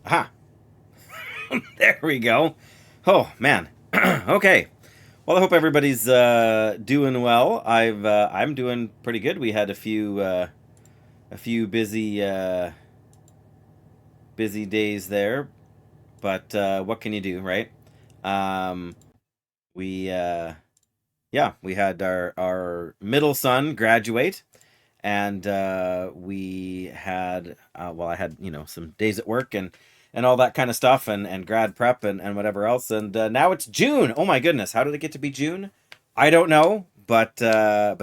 Aha! There we go. Oh man. Okay. Well, I hope everybody's doing well. I'm doing pretty good. We had a few busy days there, but what can you do, right? Um, we yeah, we had our middle son graduate, and we had well, I had some days at work and all that kind of stuff and grad prep and whatever else, and now it's June. Oh my goodness, how did it get to be June? I don't know, but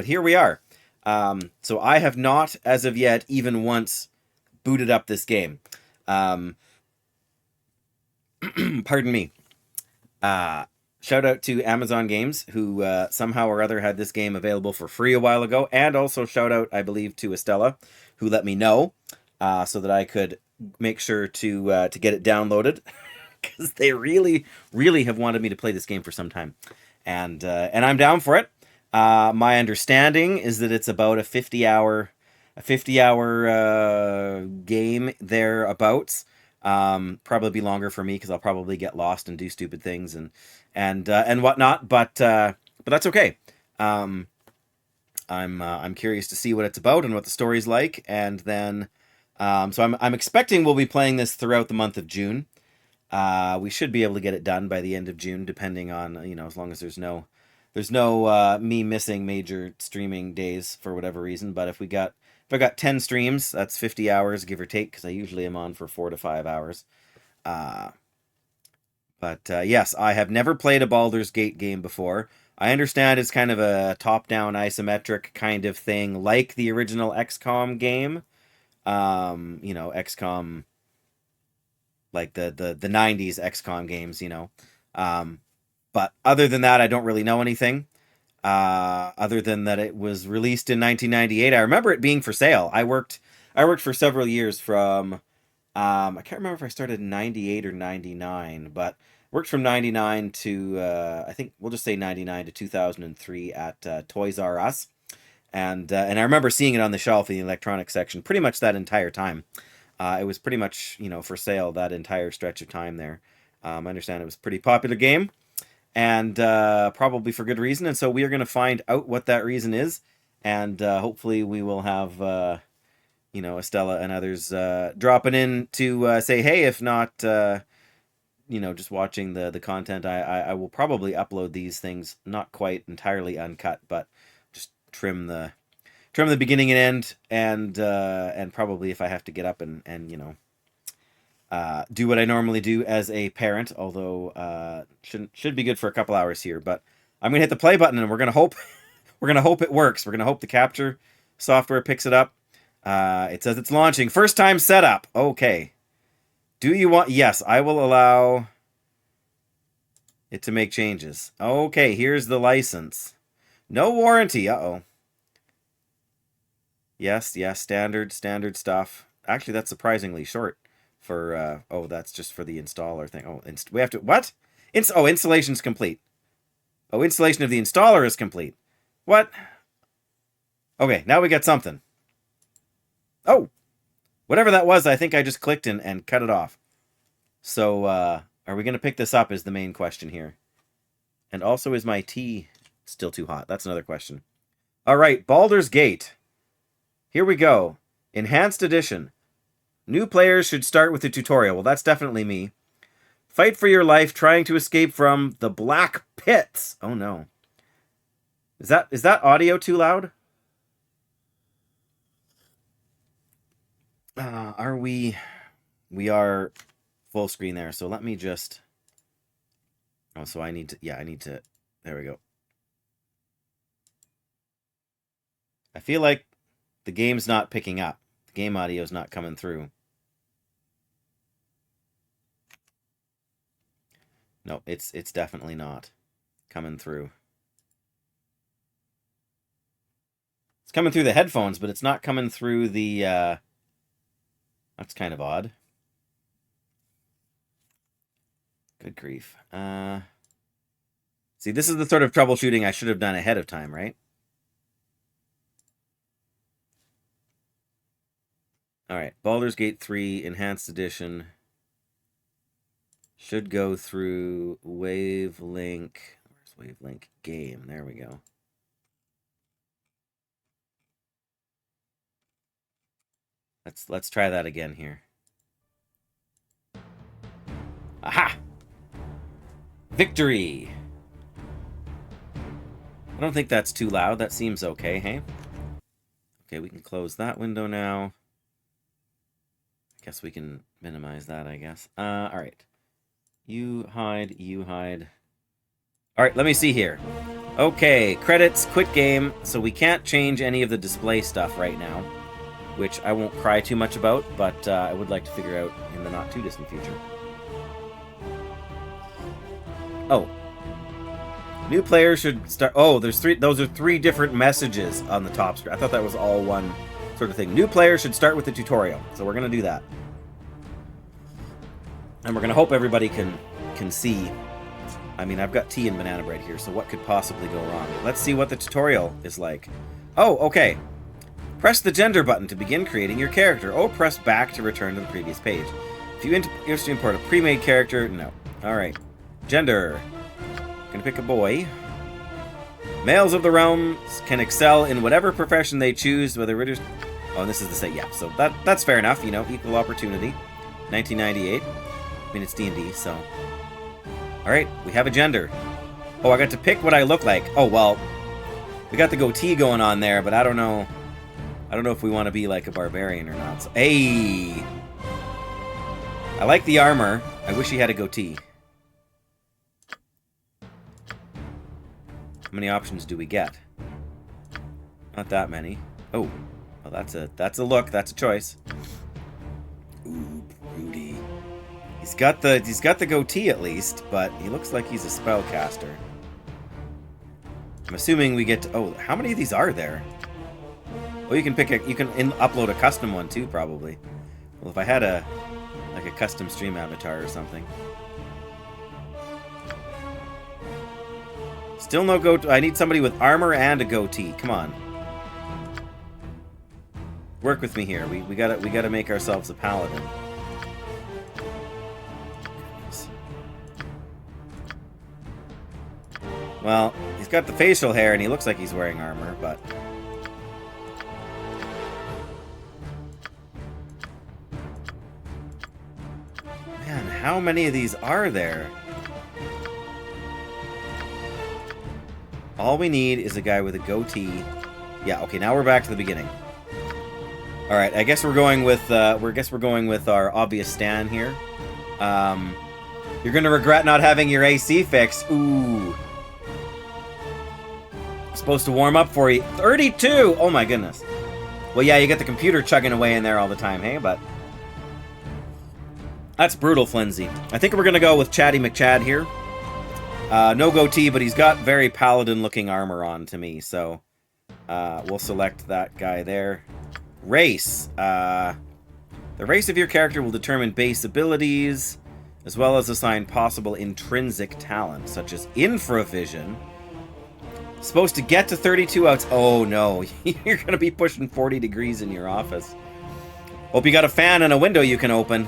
here we are. So I have not, as of yet, even once booted up this game. Um, Pardon me. Uh, Shout out to Amazon Games, who somehow or other had this game available for free a while ago, and also shout out, I believe, to Estella, who let me know so that I could make sure to get it downloaded because they really, really have wanted me to play this game for some time, and I'm down for it. My understanding is that it's about a 50 hour game thereabouts. Probably be longer for me because I'll probably get lost and do stupid things and whatnot. But that's okay. Um, I'm curious to see what it's about and what the story's like, and then so I'm expecting we'll be playing this throughout the month of June. We should be able to get it done by the end of June, depending on as long as there's no me missing major streaming days for whatever reason. But if I got 10 streams, that's 50 hours give or take, because I usually am on for 4 to 5 hours. Uh, but yes, I have never played a Baldur's Gate game before. I understand it's kind of a top-down isometric kind of thing, like the original XCOM game. XCOM, like the 90s XCOM games. Um, but other than that, I don't really know anything. Other than that, it was released in 1998. I remember it being for sale. I worked for several years from I can't remember if I started in 98 or 99, but worked from 99 to I think we'll just say 99 to 2003 at Toys R Us. And I remember seeing it on the shelf in the electronics section pretty much that entire time. It was pretty much for sale that entire stretch of time there. I understand it was a pretty popular game, and probably for good reason. And so we are going to find out what that reason is, and hopefully we will have Estella and others dropping in to say hey. If not, just watching the content. I will probably upload these things not quite entirely uncut, but just trim the beginning and end, and probably if I have to get up and do what I normally do as a parent, although should be good for a couple hours here. But I'm gonna hit the play button, and we're gonna hope it works. We're gonna hope the capture software picks it up. It says it's launching. First time setup. Okay. Do you want? Yes, I will allow it to make changes. Okay, here's the license. No warranty. Uh-oh. Yes, standard stuff. Actually, that's surprisingly short for oh, that's just for the installer thing. Oh, we have to what? Installation's complete. Oh, installation of the installer is complete. What? Okay, now we got something. Oh, whatever that was, I think I just clicked and cut it off. So, are we going to pick this up is the main question here. And also, is my tea still too hot? That's another question. All right, Baldur's Gate. Here we go. Enhanced Edition. New players should start with the tutorial. Well, that's definitely me. Fight for your life trying to escape from the Black Pits. Oh no. Is that audio too loud? Are we are full screen there. So let me just Oh, so I need to there we go. I feel like the game's not picking up. The game audio's not coming through. No, it's definitely not coming through. It's coming through the headphones, but it's not coming through the that's kind of odd. Good grief. See, this is the sort of troubleshooting I should have done ahead of time, right? All right, Baldur's Gate 3 Enhanced Edition. Should go through Wavelink. Where's Wavelink game? There we go. Let's try that again here. Aha! Victory! I don't think that's too loud. That seems okay, hey? Okay, we can close that window now. I guess we can minimize that, I guess. Alright. You hide, you hide. Alright, let me see here. Okay, credits, quit game. So we can't change any of the display stuff right now, which I won't cry too much about, but I would like to figure out in the not-too-distant future. Oh. New players should start... Oh, there's three... Those are three different messages on the top screen. I thought that was all one sort of thing. New players should start with the tutorial. So we're going to do that. And we're going to hope everybody can see. I mean, I've got tea and banana bread here, so what could possibly go wrong? Let's see what the tutorial is like. Oh, okay. Press the gender button to begin creating your character. Oh, press back to return to the previous page. If you wish to import a pre-made character, no. Alright. Gender. Gonna pick a boy. Males of the realms can excel in whatever profession they choose, whether it is... Oh, and this is the same. Yeah, so that's fair enough, you know, equal opportunity. 1998. I mean, it's D&D, so... Alright, we have a gender. Oh, I got to pick what I look like. Oh, well, we got the goatee going on there, but I don't know... I don't know if we want to be like a barbarian or not. So, hey! I like the armor. I wish he had a goatee. How many options do we get? Not that many. Oh, well, that's a look. That's a choice. Ooh, Rudy. He's got the goatee at least, but he looks like he's a spellcaster. I'm assuming we get to, oh, how many of these are there? Well, you can pick a, you can upload a custom one too, probably. Well, if I had a custom stream avatar or something. Still no goatee. I need somebody with armor and a goatee. Come on. Work with me here. We gotta make ourselves a paladin. Well, he's got the facial hair and he looks like he's wearing armor, but... Man, how many of these are there? All we need is a guy with a goatee. Yeah, okay, now we're back to the beginning. Alright, I guess we're going with our obvious Stan here. You're gonna regret not having your AC fixed. Ooh. Supposed to warm up for you. 32! Oh my goodness. Well, yeah, you get the computer chugging away in there all the time, hey? But that's brutal, Flimsy. I think we're gonna go with Chatty McChad here. No goatee, but he's got very paladin-looking armor on to me, so we'll select that guy there. Race. The race of your character will determine base abilities, as well as assign possible intrinsic talents, such as infravision. Supposed to get to 32 outs. Oh no, you're gonna be pushing 40 degrees in your office. Hope you got a fan and a window you can open.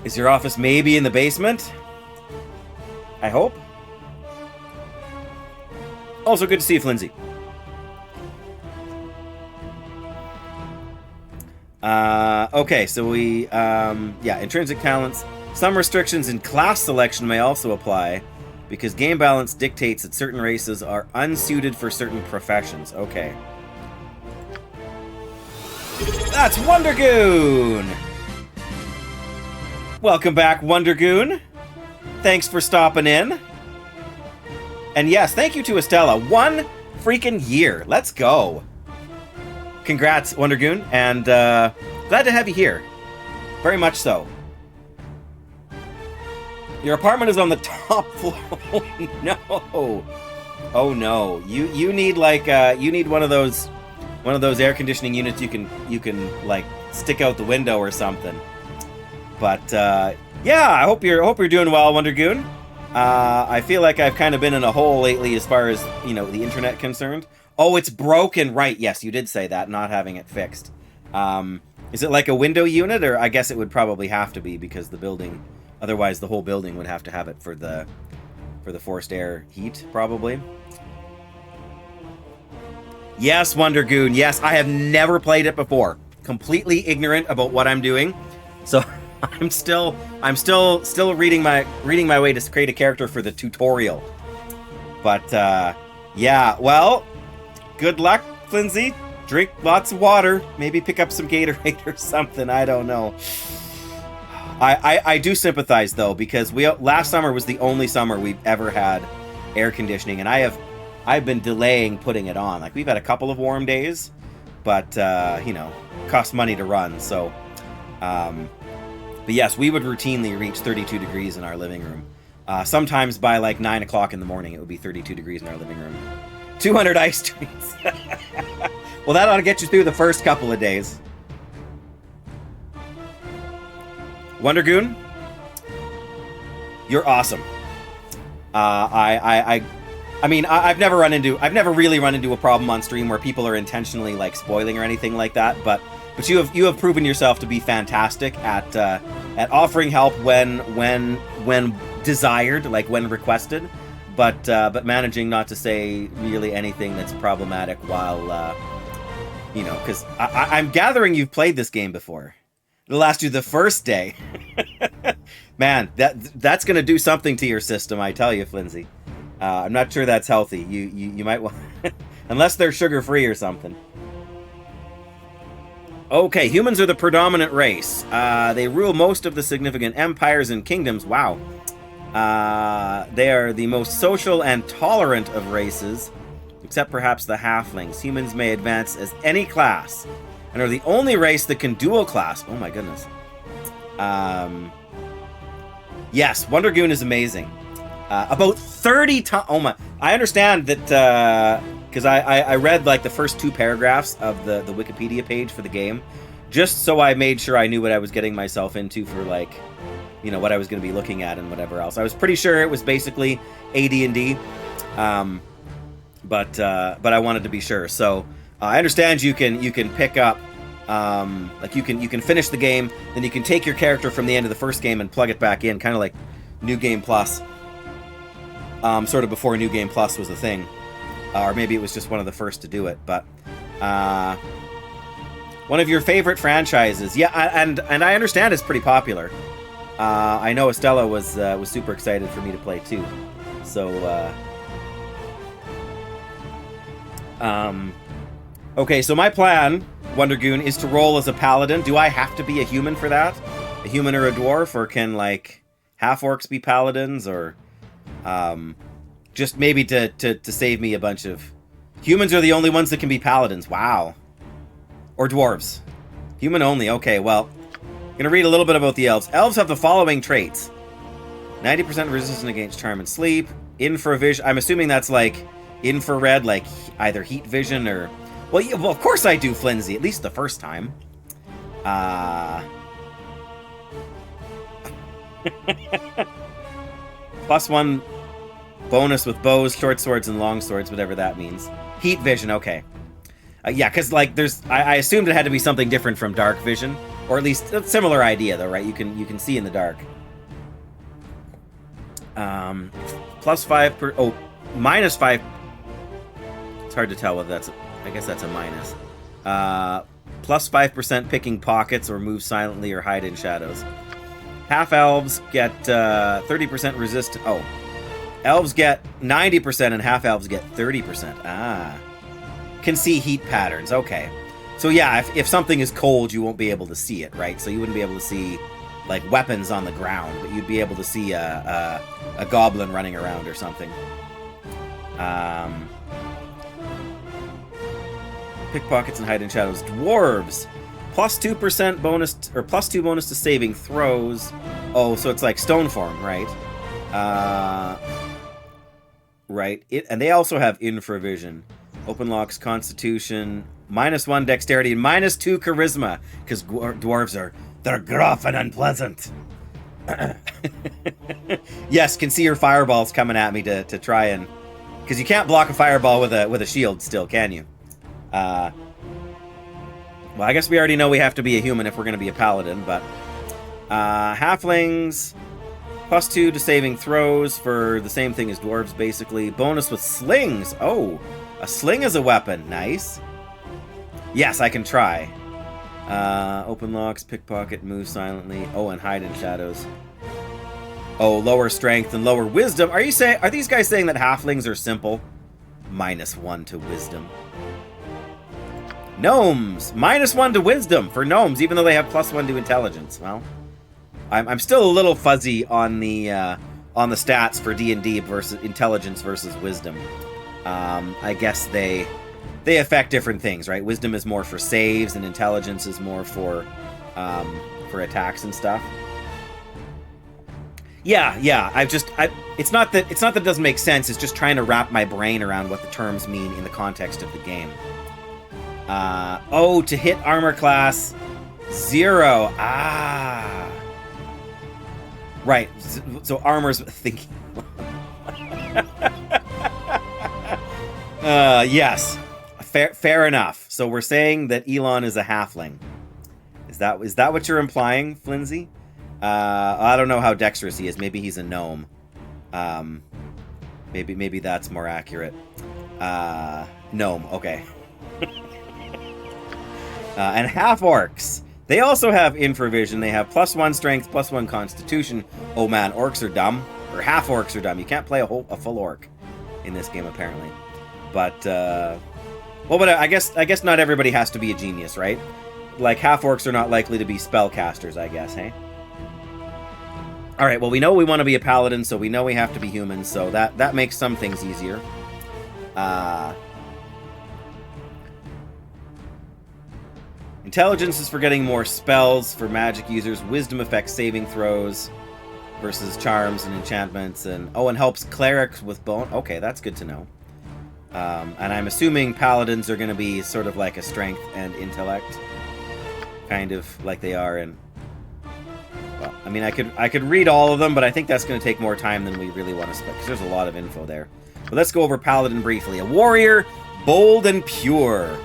Is your office maybe in the basement? I hope. Also good to see you, Flimsy. Okay, so we, yeah, intrinsic talents. Some restrictions in class selection may also apply, because game balance dictates that certain races are unsuited for certain professions. Okay. That's Wondergoon! Welcome back, Wondergoon. Thanks for stopping in. And yes, thank you to Estella. 1 freaking year. Let's go. Congrats, Wondergoon, and glad to have you here. Very much so. Your apartment is on the top floor. Oh no. Oh no. You need like you need one of those air conditioning units you can like stick out the window or something. But yeah, I hope you're doing well, Wondergoon. I feel like I've kind of been in a hole lately as far as, you know, the internet concerned. Oh, it's broken, right? Yes, you did say that, not having it fixed. Is it like a window unit, or I guess it would probably have to be because the building, otherwise the whole building would have to have it for the forced air heat, probably. Yes, Wonder Goon. Yes, I have never played it before. Completely ignorant about what I'm doing, so I'm still reading my way to create a character for the tutorial. But yeah, well, good luck, Flinzy. Drink lots of water. Maybe pick up some Gatorade or something. I don't know. I do sympathize though, because last summer was the only summer we've ever had air conditioning, and I've been delaying putting it on. Like, we've had a couple of warm days, but you know, it costs money to run. So, but yes, we would routinely reach 32 degrees in our living room. Sometimes by like 9 o'clock in the morning, it would be 32 degrees in our living room. 200 ice treats. Well, that ought to get you through the first couple of days. Wonder Goon, you're awesome. I mean, I've never really run into a problem on stream where people are intentionally like spoiling or anything like that. But you have proven yourself to be fantastic at offering help when desired, like when requested, but managing not to say really anything that's problematic while you know, because I'm gathering you've played this game before. It'll last you the first day. Man, that's gonna do something to your system, I tell you, Flinzy. I'm not sure that's healthy. You might want, unless they're sugar-free or something. Okay, humans are the predominant race. They rule most of the significant empires and kingdoms. Wow. They are the most social and tolerant of races, except perhaps the halflings. Humans may advance as any class, and are the only race that can dual class. Oh my goodness. Yes, Wonder Goon is amazing. About 30 times. Oh my! I understand that because I read like the first 2 paragraphs of the Wikipedia page for the game, just so I made sure I knew what I was getting myself into for, like, you know, what I was going to be looking at and whatever else. I was pretty sure it was basically AD&D, but I wanted to be sure. So I understand you can pick up. Like you can finish the game, then you can take your character from the end of the first game and plug it back in, kind of like New Game Plus. Sort of before New Game Plus was a thing, or maybe it was just one of the first to do it. But one of your favorite franchises, yeah, and I understand it's pretty popular. I know Estella was super excited for me to play too. So okay, so my plan, Wonder Goon, is to roll as a paladin. Do I have to be a human for that? A human or a dwarf, or can like half orcs be paladins, or just maybe to save me a bunch of humans are the only ones that can be paladins. Wow. Or dwarves. Human only. Okay, well, I'm gonna read a little bit about the elves. Elves have the following traits: 90% resistant against charm and sleep, infravision. I'm assuming that's like infrared, like either heat vision or well, yeah, well, of course I do, Flinzy, at least the first time. +1 bonus with bows, short swords, and long swords, whatever that means. Heat vision, okay. Yeah, because like I assumed it had to be something different from dark vision, or at least a similar idea, though, right? You can see in the dark. +5 per -5. It's hard to tell whether that's. I guess that's a minus. +5% picking pockets or move silently or hide in shadows. Half elves get 30% resist. Oh, elves get 90% and half elves get 30%. Ah, can see heat patterns. Okay, so yeah, if something is cold, you won't be able to see it, right? So you wouldn't be able to see like weapons on the ground, but you'd be able to see a goblin running around or something. Pickpockets and hide in shadows. Dwarves, +2% bonus or +2 bonus to saving throws. Oh, so it's like stone form, right? Right. And they also have infravision. Open locks, constitution, -1 dexterity, and -2 charisma, because dwarves they're gruff and unpleasant. Yes, can see your fireballs coming at me to try and, because you can't block a fireball with a shield still, can you? Well, I guess we already know we have to be a human if we're going to be a paladin, but... halflings... +2 to saving throws for the same thing as dwarves, basically. Bonus with slings. Oh, a sling is a weapon. Nice. Yes, I can try. Open locks, pickpocket, move silently. Oh, and hide in shadows. Oh, lower strength and lower wisdom. Are these guys saying that halflings are simple? -1 to wisdom. Gnomes. -1 to wisdom for gnomes, even though they have +1 to intelligence. Well, I'm still a little fuzzy on the stats for D&D versus intelligence versus wisdom. I guess they affect different things, right? Wisdom is more for saves, and intelligence is more for attacks and stuff. Yeah. It's not that it doesn't make sense. It's just trying to wrap my brain around what the terms mean in the context of the game. To hit armor class 0. Right. So armor's thinking. Yes. Fair enough. So we're saying that Elon is a halfling. Is that what you're implying, Flinzy? I don't know how dexterous he is. Maybe he's a gnome. Maybe that's more accurate. Gnome. Okay. And half orcs. They also have infravision. They have +1 strength, +1 constitution. Oh man, orcs are dumb. Or half orcs are dumb. You can't play a full orc in this game apparently. But I guess not everybody has to be a genius, right? Like half orcs are not likely to be spellcasters, I guess, hey? All right, well, we know we want to be a paladin, so we know we have to be humans, so that makes some things easier. Intelligence is for getting more spells for magic users. Wisdom affects saving throws versus charms and enchantments, and helps clerics with bone. Okay, that's good to know. And I'm assuming paladins are going to be sort of like a strength and intellect, kind of like they are in. Well, I mean, I could read all of them, but I think that's going to take more time than we really want to spend, because there's a lot of info there. But let's go over paladin briefly. A warrior, bold and pure.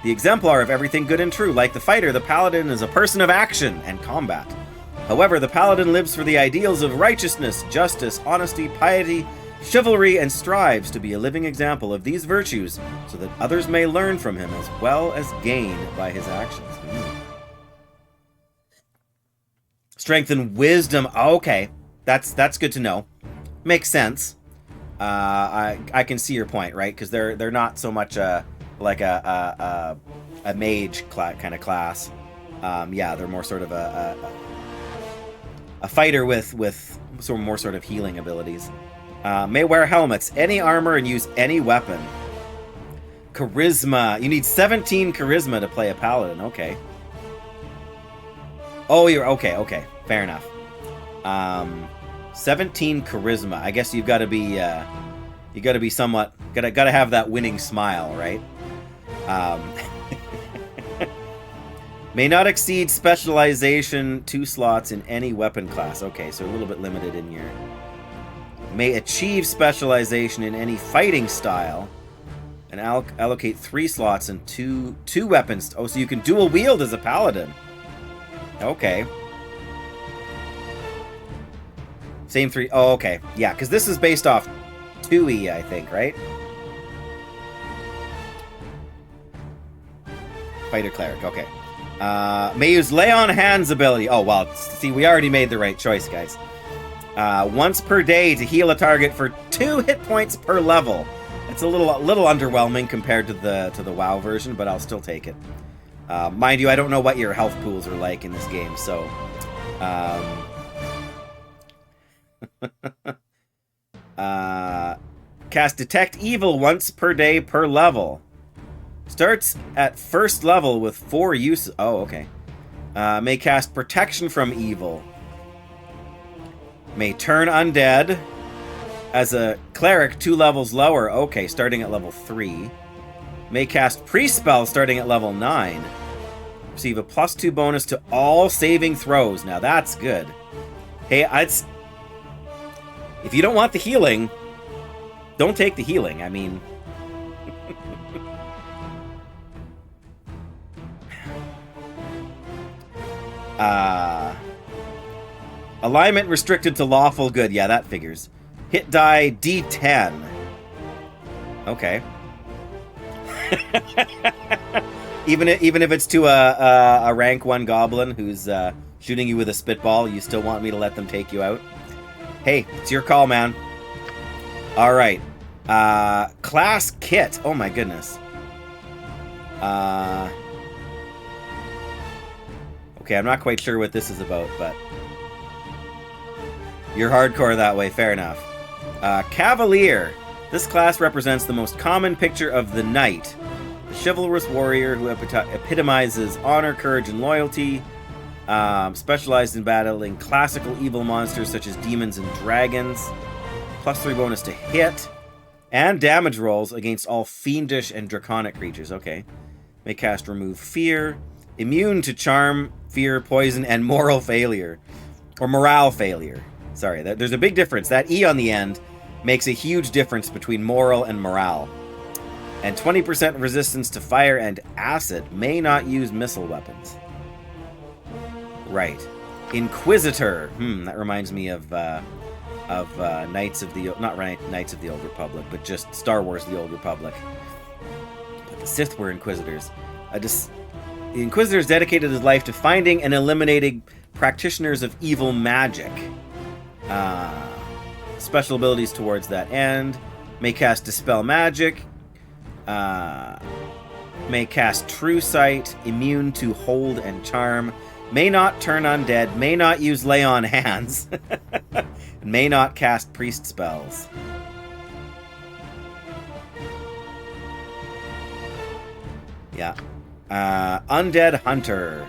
The exemplar of everything good and true. Like the fighter, the paladin is a person of action and combat. However, the paladin lives for the ideals of righteousness, justice, honesty, piety, chivalry, and strives to be a living example of these virtues so that others may learn from him as well as gain by his actions. Strength and wisdom. Okay, that's good to know. Makes sense. I can see your point, right? Because they're not so much like a mage kind of class. Yeah, they're more sort of a fighter with more sort of healing abilities. May wear helmets, any armor, and use any weapon. Charisma. You need 17 charisma to play a paladin. Okay. Oh, you're okay. Fair enough. 17 charisma. I guess you've got to be somewhat gotta have that winning smile, right? May not exceed specialization 2 slots in any weapon class. Okay, so a little bit limited in your. May achieve specialization in any fighting style and allocate 3 slots and two weapons. Oh, so you can dual wield as a paladin. Okay. Same 3. Oh, okay. Yeah, because this is based off 2E, I think, right? Fighter cleric. Okay. May use lay on hands ability. Oh, well, see, we already made the right choice, guys. Once per day to heal a target for 2 hit points per level. It's a little underwhelming compared to the WoW version, but I'll still take it. Mind you, I don't know what your health pools are like in this game, so cast Detect Evil once per day per level. Starts at first level with 4 uses. Oh, okay. May cast Protection from Evil. May turn undead as a cleric 2 levels lower. Okay, starting at level 3. May cast Priest Spell starting at level 9. Receive a +2 bonus to all saving throws. Now that's good. Hey, if you don't want the healing, don't take the healing. I mean... Uh, alignment restricted to lawful good. Yeah, that figures. Hit die D10. Okay. even if it's to a rank 1 goblin who's shooting you with a spitball, you still want me to let them take you out? Hey, it's your call, man. All right. Class kit. Oh my goodness. Okay, I'm not quite sure what this is about, but you're hardcore that way. Fair enough. Cavalier. This class represents the most common picture of the knight, the chivalrous warrior who epitomizes honor, courage, and loyalty. Specialized in battling classical evil monsters such as demons and dragons. +3 bonus to hit. And damage rolls against all fiendish and draconic creatures. Okay. May cast Remove Fear. Immune to charm, fear, poison, and moral failure. Or morale failure. Sorry, there's a big difference. That E on the end makes a huge difference between moral and morale. And 20% resistance to fire and acid. May not use missile weapons. Right. Inquisitor. That reminds me of Knights of the... Not Knights of the Old Republic, but just Star Wars The Old Republic. But the Sith were Inquisitors. The Inquisitors dedicated his life to finding and eliminating practitioners of evil magic. Special abilities towards that end. May cast Dispel Magic. May cast True Sight. Immune to Hold and Charm. May not turn undead. May not use Lay on Hands. May not cast Priest spells. Yeah. Undead Hunter.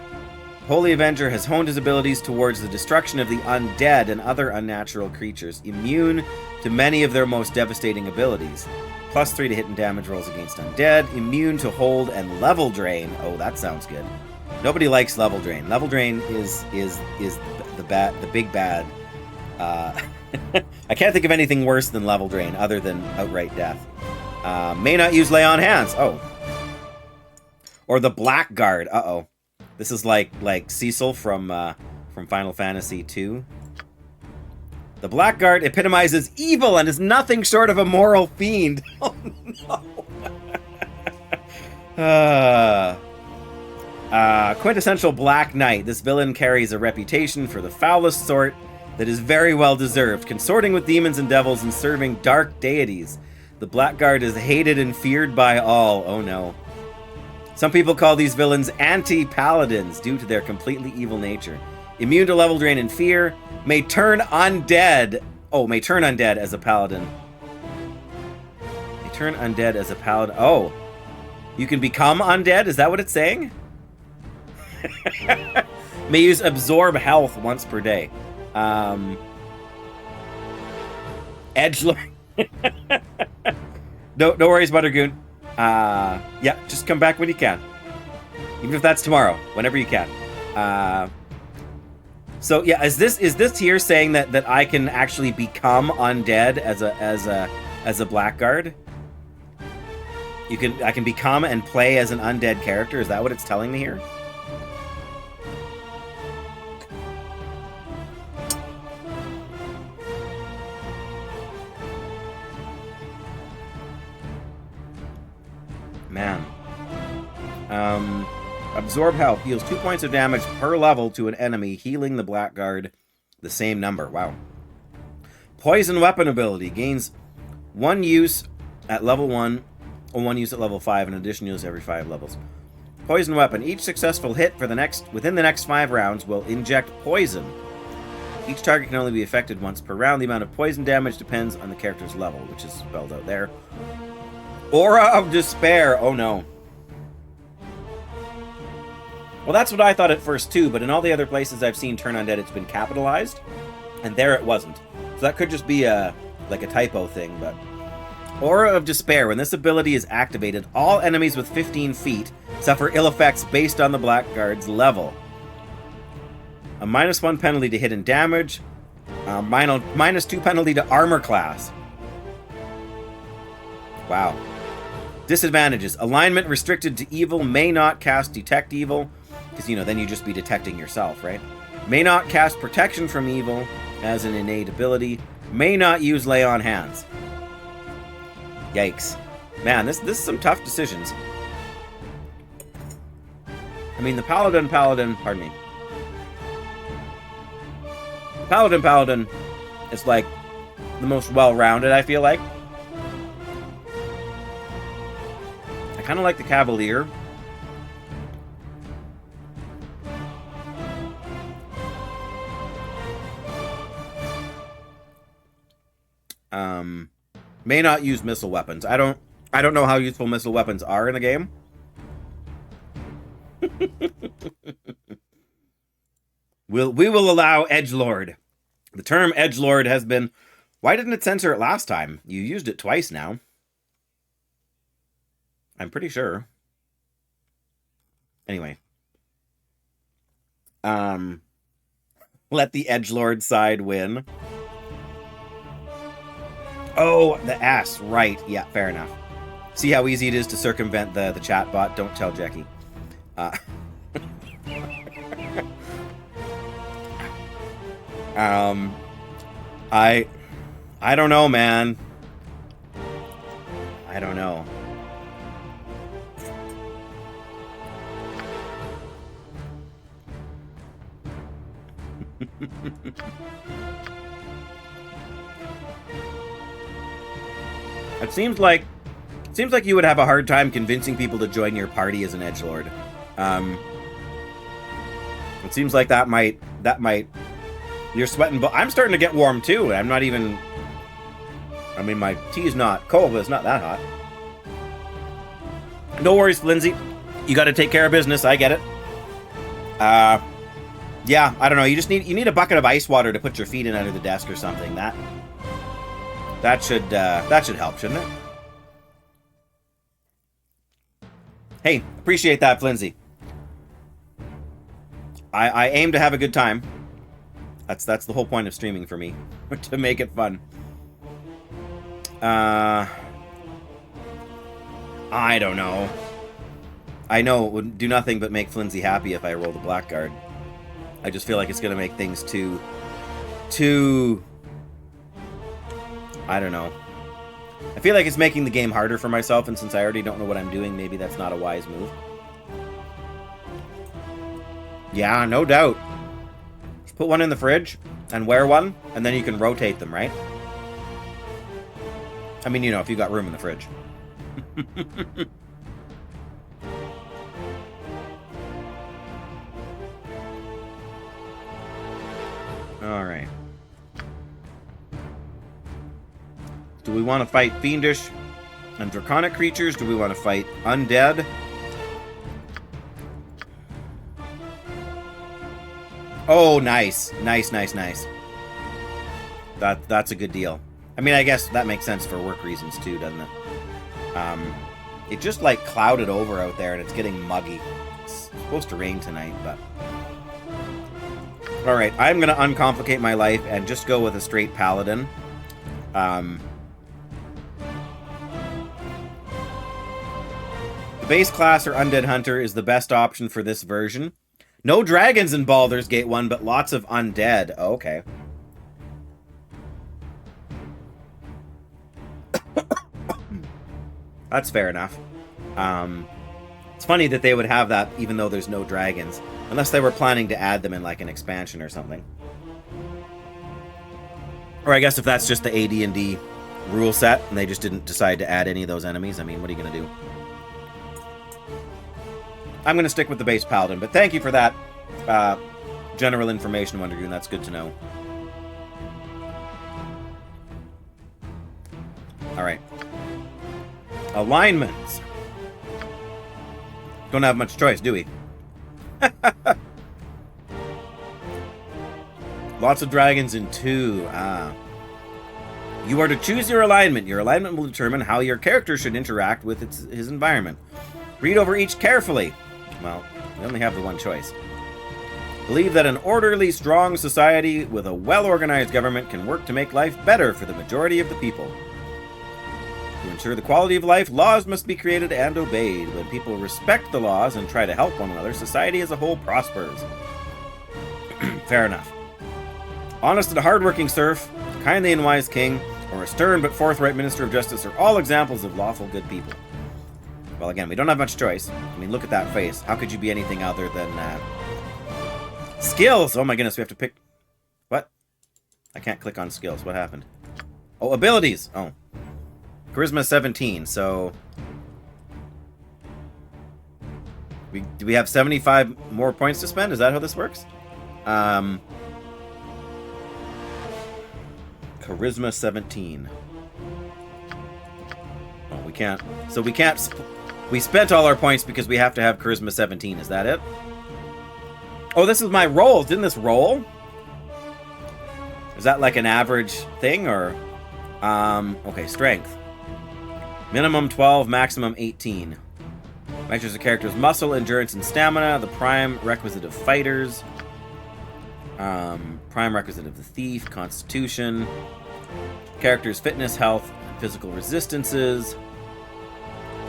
Holy Avenger has honed his abilities towards the destruction of the undead and other unnatural creatures, immune to many of their most devastating abilities. +3 to hit and damage rolls against undead, immune to hold and level drain. Oh, that sounds good. Nobody likes level drain. Level drain is the big bad. I can't think of anything worse than level drain other than outright death. May not use Lay on Hands. Oh. Or the Blackguard. Uh-oh. This is like Cecil from Final Fantasy II. The Blackguard epitomizes evil and is nothing short of a moral fiend. Oh, no. Quintessential Black Knight. This villain carries a reputation for the foulest sort that is very well deserved, consorting with demons and devils and serving dark deities. The Blackguard is hated and feared by all. Oh no. Some people call these villains anti-paladins due to their completely evil nature. Immune to level drain and fear. May turn undead. Oh, may turn undead as a paladin. May turn undead as a paladin. Oh. You can become undead? Is that what it's saying? May use absorb health once per day. Edgelord. No worries, Buttergoon. Yeah, just come back when you can. Even if that's tomorrow, whenever you can. So yeah, is this here saying that I can actually become undead as a Blackguard? I can become and play as an undead character. Is that what it's telling me here? Man. Absorb health. Deals 2 points of damage per level to an enemy, healing the Blackguard the same number. Wow. Poison weapon ability. Gains 1 use at level 1, or 1 use at level 5, and addition use every 5 levels. Poison weapon. Each successful hit within the next 5 rounds will inject poison. Each target can only be affected once per round. The amount of poison damage depends on the character's level, which is spelled out there. Aura of Despair. Oh no. Well, that's what I thought at first too, but in all the other places I've seen turn undead, it's been capitalized, and there it wasn't. So that could just be like a typo thing, but... Aura of Despair. When this ability is activated, all enemies with 15 feet suffer ill effects based on the Blackguard's level. A -1 penalty to hit and damage. -2 penalty to armor class. Wow. Disadvantages. Alignment restricted to evil. May not cast Detect Evil. Because, you know, then you just be detecting yourself, right? May not cast protection from evil as an innate ability. May not use lay on hands. Yikes. Man, this is some tough decisions. I mean, the Paladin, pardon me. Paladin is like the most well-rounded, I feel like. I kind of like the Cavalier. May not use missile weapons. I don't know how useful missile weapons are in the game. We will allow edgelord. The term edgelord has been... Why didn't it censor it last time? You used it twice now. I'm pretty sure. Anyway. Let the edgelord side win. Oh, the S, right. Yeah, fair enough. See how easy it is to circumvent the chat bot? Don't tell Jackie. I don't know, man. I don't know. It seems like you would have a hard time convincing people to join your party as an edgelord. It seems like that might you're sweating, but I'm starting to get warm too. I'm not even... I mean, my tea's not cold, but it's not that hot. No worries, Lindsay. You got to take care of business. I get it. Yeah, I don't know. You need a bucket of ice water to put your feet in under the desk or something. That should help, shouldn't it? Hey, appreciate that, Lindsay. I aim to have a good time. That's the whole point of streaming for me, to make it fun. I don't know. I know it would do nothing but make Flinzy happy if I roll the blackguard. I just feel like it's going to make things too... I don't know. I feel like it's making the game harder for myself, and since I already don't know what I'm doing, maybe that's not a wise move. Yeah, no doubt. Just put one in the fridge and wear one, and then you can rotate them, right? I mean, you know, if you got room in the fridge. Alright. Do we want to fight fiendish and draconic creatures? Do we want to fight undead? Oh, nice. Nice. That's a good deal. I mean, I guess that makes sense for work reasons too, doesn't it? It just like clouded over out there and it's getting muggy. It's supposed to rain tonight, but... Alright, I'm going to uncomplicate my life and just go with a straight paladin. The base class or undead hunter is the best option for this version. No dragons in Baldur's Gate 1, but lots of undead. Oh, okay. That's fair enough. It's funny that they would have that even though there's no dragons. Unless they were planning to add them in like an expansion or something. Or I guess if that's just the AD&D rule set and they just didn't decide to add any of those enemies. I mean, what are you going to do? I'm going to stick with the base paladin, but thank you for that general information, Wondergoon. That's good to know. Alright. Alignments. Don't have much choice, do we? Lots of dragons in 2. You are to choose your alignment. Your alignment will determine how your character should interact with his environment. Read over each carefully. Well, we only have the one choice. Believe that an orderly, strong society with a well-organized government can work to make life better for the majority of the people. To ensure the quality of life, laws must be created and obeyed. When people respect the laws and try to help one another, society as a whole prospers. Fair enough. Honest and hardworking serf, kindly and wise king, or a stern but forthright minister of justice are all examples of lawful good people. Well, again, we don't have much choice. I mean, look at that face. How could you be anything other than skills? Oh my goodness, we have to pick... What? I can't click on skills. What happened? Oh, abilities. Oh. Charisma 17, so... Do we have 75 more points to spend? Is that how this works? Charisma 17. Oh, we can't... So we can't... We spent all our points because we have to have Charisma 17. Is that it? Oh, this is my roll. Didn't this roll? Is that like an average thing, or... Okay, strength. Minimum 12, maximum 18. Measures a character's muscle, endurance, and stamina. The prime requisite of fighters. Prime requisite of the thief. Constitution. Character's fitness, health, physical resistances.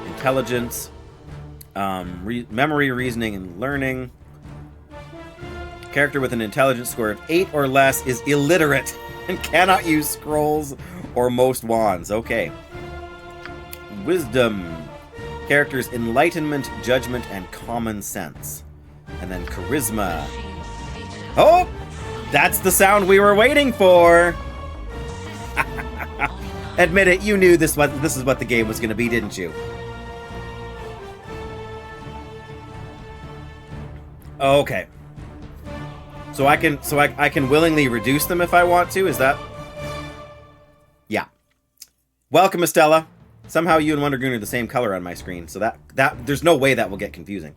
Intelligence. Memory, reasoning, and learning. Character with an intelligence score of 8 or less is illiterate and cannot use scrolls or most wands. Okay. Wisdom. Character's enlightenment, judgment, and common sense. And then charisma. Oh! That's the sound we were waiting for! Admit it, you knew this is what the game was going to be, didn't you? Okay. So I can willingly reduce them if I want to, is that? Yeah. Welcome, Estella. Somehow you and Wonder Goon are the same color on my screen, so that there's no way that will get confusing.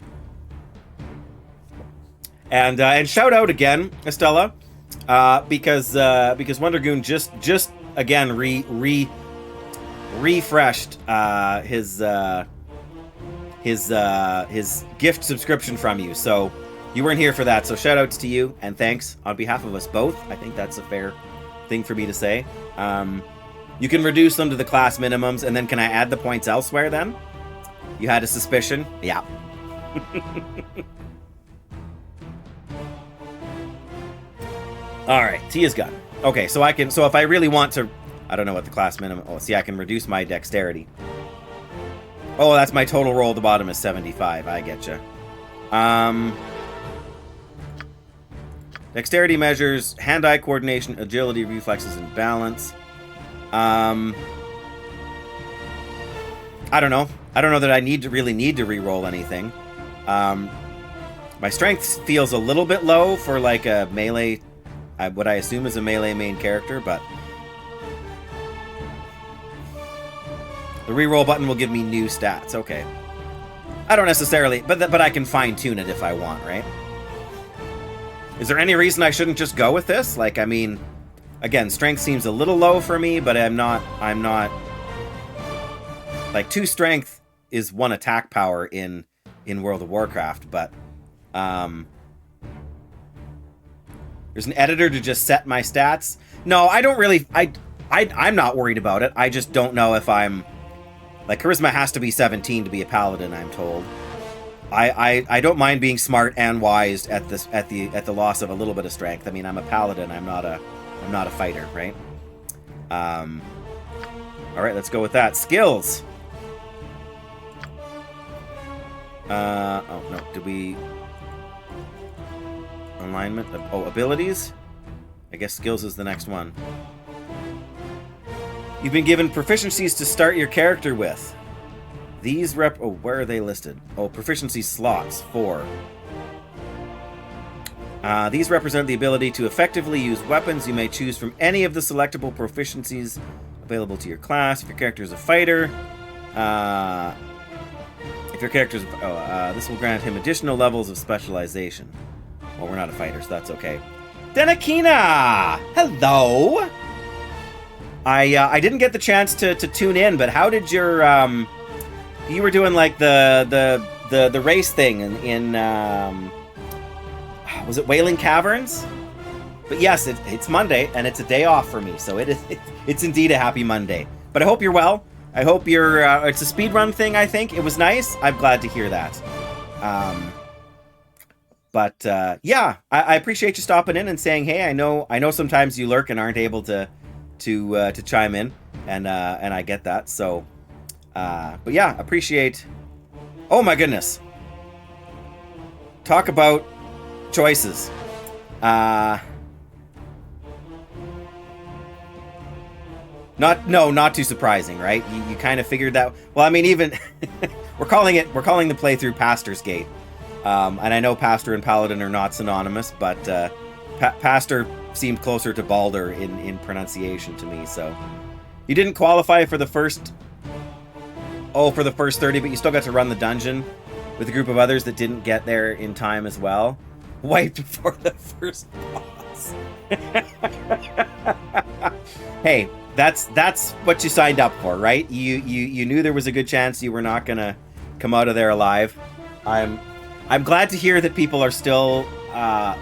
And shout out again, Estella, because Wonder Goon just again refreshed his gift subscription from you. So you weren't here for that, so shout outs to you and thanks on behalf of us both. I think that's a fair thing for me to say. You can reduce them to the class minimums, and then can I add the points elsewhere then? You had a suspicion? Yeah. Alright, T is gone. Okay, so if I really want to... I don't know what the class minimum... Oh, see, I can reduce my dexterity. Oh, that's my total roll at the bottom is 75. I getcha. Dexterity measures, hand-eye coordination, agility, reflexes, and balance. I don't know. I don't know that I really need to re-roll anything. My strength feels a little bit low for like a melee, what I assume is a melee main character, but the re-roll button will give me new stats. Okay. I don't necessarily, but I can fine-tune it if I want, right? Is there any reason I shouldn't just go with this? Like, I mean, again, strength seems a little low for me, but I'm not like 2 strength is 1 attack power in World of Warcraft, but there's an editor to just set my stats. No, I don't really I'm not worried about it. I just don't know if I'm like charisma has to be 17 to be a paladin, I'm told. I don't mind being smart and wise at the loss of a little bit of strength. I mean, I'm a paladin. I'm not a fighter, right? All right, let's go with that. Skills. Oh no, did we alignment? Oh, abilities. I guess skills is the next one. You've been given proficiencies to start your character with. These where are they listed? Oh, proficiency slots, 4. These represent the ability to effectively use weapons. You may choose from any of the selectable proficiencies available to your class. If your character is a fighter, this will grant him additional levels of specialization. Well, we're not a fighter, so that's okay. Denakina! Hello! I didn't get the chance to tune in, but how did your you were doing like the race thing in was it Wailing Caverns? But yes, it's Monday and it's a day off for me, so it's indeed a happy Monday. But I hope you're well. I hope you're. It's a speed run thing. I think it was nice. I'm glad to hear that. Um, but yeah, I appreciate you stopping in and saying, hey, I know sometimes you lurk and aren't able to chime in, and I get that. So, but yeah, appreciate. Oh my goodness, talk about choices. Uh, not too surprising, right? You kind of figured that. Well, I mean, even we're calling the playthrough Pastor's Gate, and I know Pastor and Paladin are not synonymous, but Pastor seemed closer to Baldur in pronunciation to me. So you didn't qualify for the first 30, but you still got to run the dungeon with a group of others that didn't get there in time as well. Wiped before the first boss. Hey, that's what you signed up for, right? You knew there was a good chance you were not gonna come out of there alive. I'm glad to hear that people are still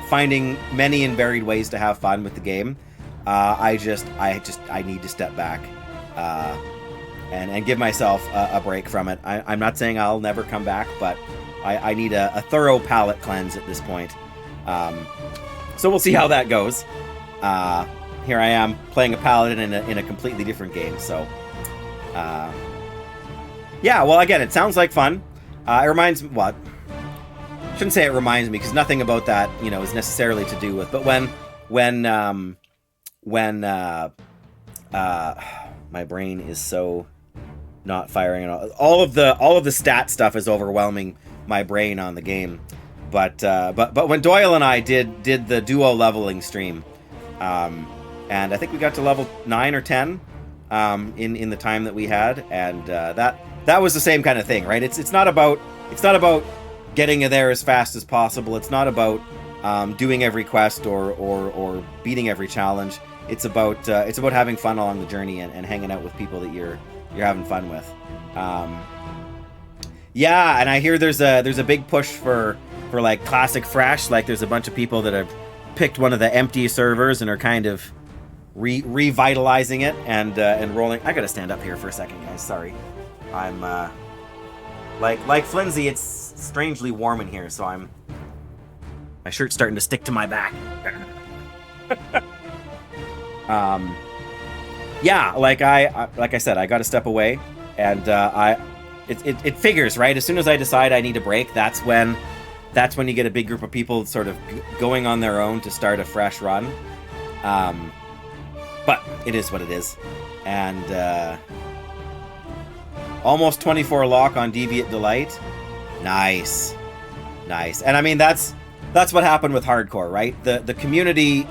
finding many and varied ways to have fun with the game. I need to step back and give myself a break from it. I'm not saying I'll never come back, but I need a thorough palate cleanse at this point. So we'll see how that goes. Here I am playing a paladin in a completely different game. So, yeah. Well, again, it sounds like fun. It reminds me what? Shouldn't say it reminds me because nothing about that is necessarily to do with. But when my brain is so not firing, and all of the stat stuff is overwhelming my brain on the game. But when Doyle and I did the duo leveling stream. And I think we got to level 9 or 10 in the time that we had, and that was the same kind of thing, right? It's not about getting you there as fast as possible. It's not about doing every quest or beating every challenge. It's about having fun along the journey and hanging out with people that you're having fun with. Yeah, and I hear there's a big push for like classic fresh. Like there's a bunch of people that have picked one of the empty servers and are kind of revitalizing it and rolling. I gotta stand up here for a second, guys. Sorry, I'm like Flimsy. It's strangely warm in here, so my shirt's starting to stick to my back. Yeah, like I said, I got to step away, and it figures, right? As soon as I decide I need a break, that's when you get a big group of people sort of going on their own to start a fresh run. But it is what it is. And almost 24 lock on Deviant Delight. Nice. And I mean, that's what happened with hardcore, right? The community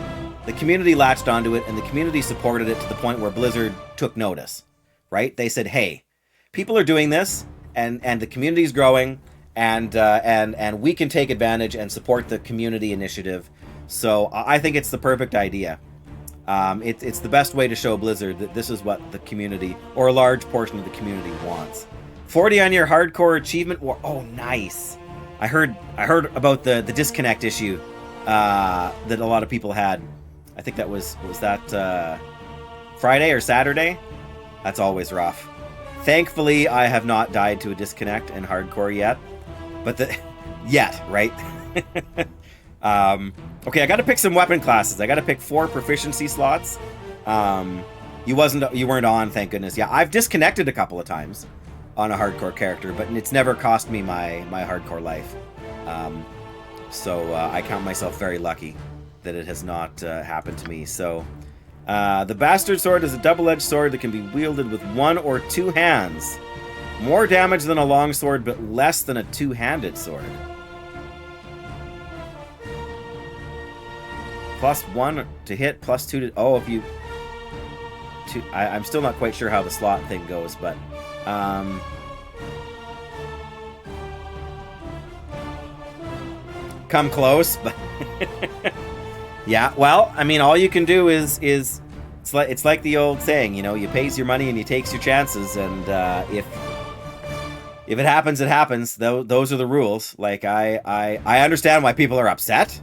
latched onto it, and the community supported it to the point where Blizzard took notice, right? They said, hey, people are doing this, and the community's growing, and we can take advantage and support the community initiative. So I think it's the perfect idea. It's the best way to show Blizzard that this is what the community, or a large portion of the community, wants. 40 on your hardcore achievement war. Oh, nice. I heard about the disconnect issue that a lot of people had. I think that was that Friday or Saturday. That's always rough. Thankfully, I have not died to a disconnect in hardcore yet. But yet, right? Okay, I got to pick some weapon classes. I got to pick 4 proficiency slots. You weren't on, thank goodness. Yeah, I've disconnected a couple of times on a hardcore character, but it's never cost me my hardcore life. So I count myself very lucky that it has not happened to me. So the Bastard Sword is a double-edged sword that can be wielded with 1 or 2 hands. More damage than a long sword, but less than a 2-handed sword. +1 to hit, +2 to... Oh, if you... I'm still not quite sure how the slot thing goes, but... come close, but... Yeah, well, I mean, all you can do is it's like the old saying, you pays your money and you takes your chances, and if it happens, it happens. Those are the rules. Like, I understand why people are upset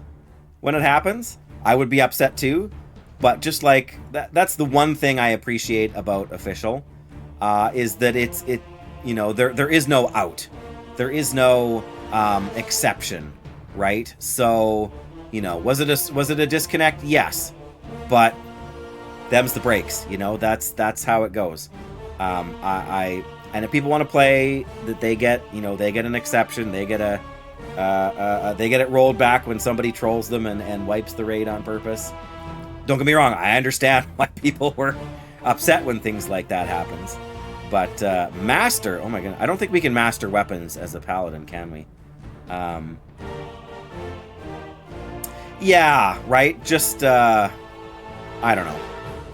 when it happens. I would be upset too, but just like that's the one thing I appreciate about Official. is that there is no out, there is no exception, right? So was it a disconnect? Yes, but them's the breaks. That's how it goes. And if people want to play, that they get an exception. They get they get it rolled back when somebody trolls them and wipes the raid on purpose. Don't get me wrong, I understand why people were upset when things like that happens. But master, oh my god, I don't think we can master weapons as a paladin, can we? Yeah, right. Just I don't know.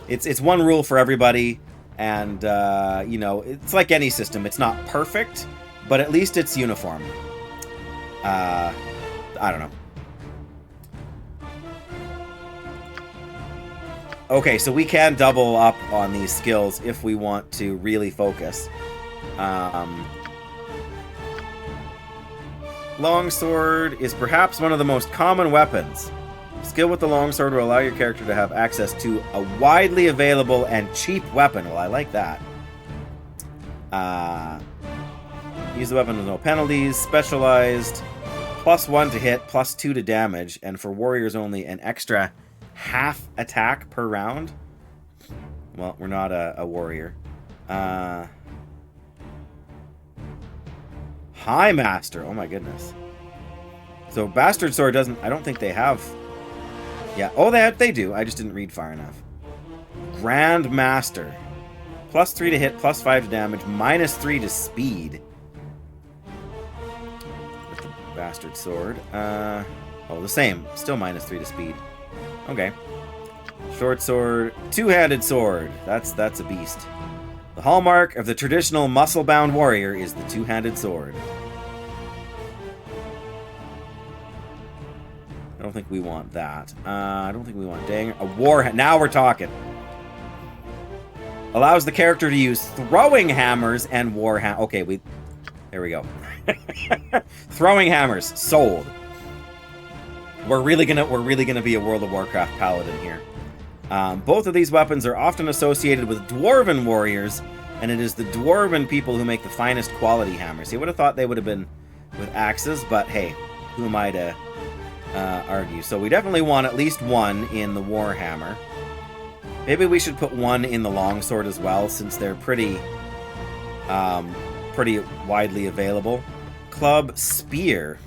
It's one rule for everybody, and it's like any system. It's not perfect, but at least it's uniform. I don't know. Okay, so we can double up on these skills if we want to really focus. Longsword is perhaps one of the most common weapons. Skill with the longsword will allow your character to have access to a widely available and cheap weapon. Well, I like that. Use the weapon with no penalties. Specialized. +1 to hit, +2 to damage. And for warriors only, an extra half attack per round. Well, we're not a warrior. High Master. Oh my goodness. So Bastard Sword doesn't... I don't think they have... Yeah. Oh, they do. I just didn't read far enough. Grand Master. +3 to hit, +5 to damage, -3 to speed. With the Bastard Sword. Oh, the same. Still -3 to speed. Okay. Short sword. Two-handed sword. That's a beast. The hallmark of the traditional muscle-bound warrior is the two-handed sword. I don't think we want that. I don't think we want dang. A war. Now we're talking. Allows the character to use throwing hammers and war. Okay, there we go. Throwing hammers sold. We're really gonna be a World of Warcraft paladin here. Both of these weapons are often associated with dwarven warriors, and it is the dwarven people who make the finest quality hammers. You would have thought they would have been with axes, but hey, who am I to argue? So we definitely want at least one in the warhammer. Maybe we should put one in the longsword as well, since they're pretty widely available. Club, spear,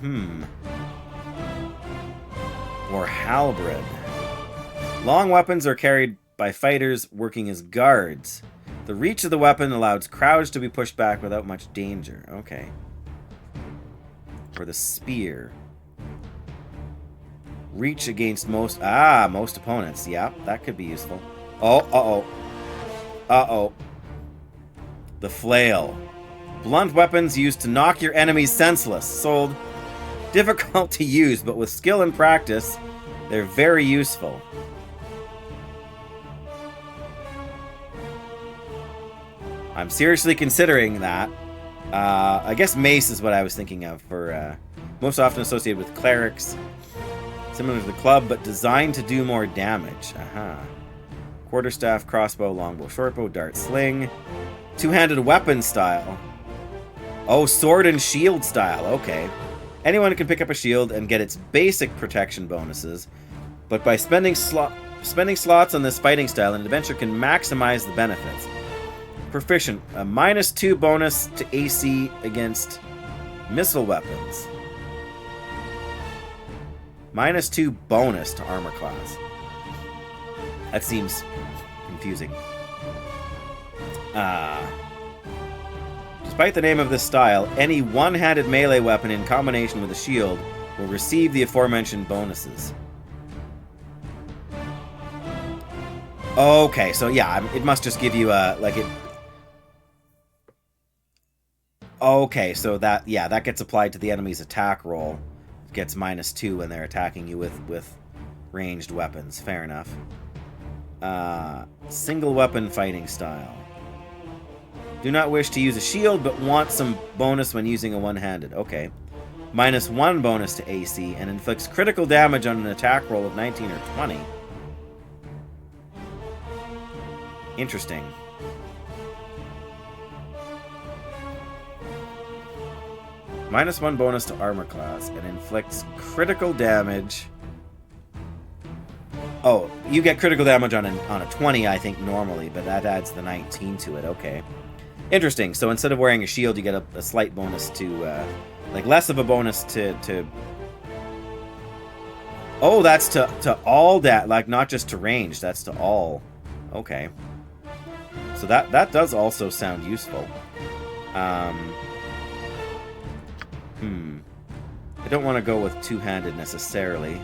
or halberd. Long weapons are carried by fighters working as guards. The reach of the weapon allows crowds to be pushed back without much danger. Okay. Or the spear. Reach against most opponents. Yeah, that could be useful. Oh, uh-oh. The flail. Blunt weapons used to knock your enemies senseless. Sold. Difficult to use, but with skill and practice, they're very useful. I'm seriously considering that. I guess mace is what I was thinking of for most often associated with clerics. Similar to the club, but designed to do more damage. Quarterstaff, crossbow, longbow, shortbow, dart, sling. Two-handed weapon style. Oh, sword and shield style. Okay. Anyone can pick up a shield and get its basic protection bonuses, but by spending slots on this fighting style, an adventurer can maximize the benefits. Proficient, a -2 bonus to AC against missile weapons. -2 bonus to armor class. That seems confusing. Despite the name of this style, any one-handed melee weapon in combination with a shield will receive the aforementioned bonuses. Okay, so yeah, it must just give you a, like it... Okay, so that gets applied to the enemy's attack roll. It gets -2 when they're attacking you with ranged weapons. Fair enough. Single weapon fighting style. Do not wish to use a shield, but want some bonus when using a one-handed. Okay. -1 bonus to AC, and inflicts critical damage on an attack roll of 19 or 20. Interesting. -1 bonus to armor class and inflicts critical damage. Oh, you get critical damage on a 20, I think, normally, but that adds the 19 to it. Okay. Interesting. So instead of wearing a shield, you get a slight bonus to, like, less of a bonus to... Oh, that's to all that, like, not just to range. That's to all. Okay. So that does also sound useful. I don't want to go with two-handed necessarily.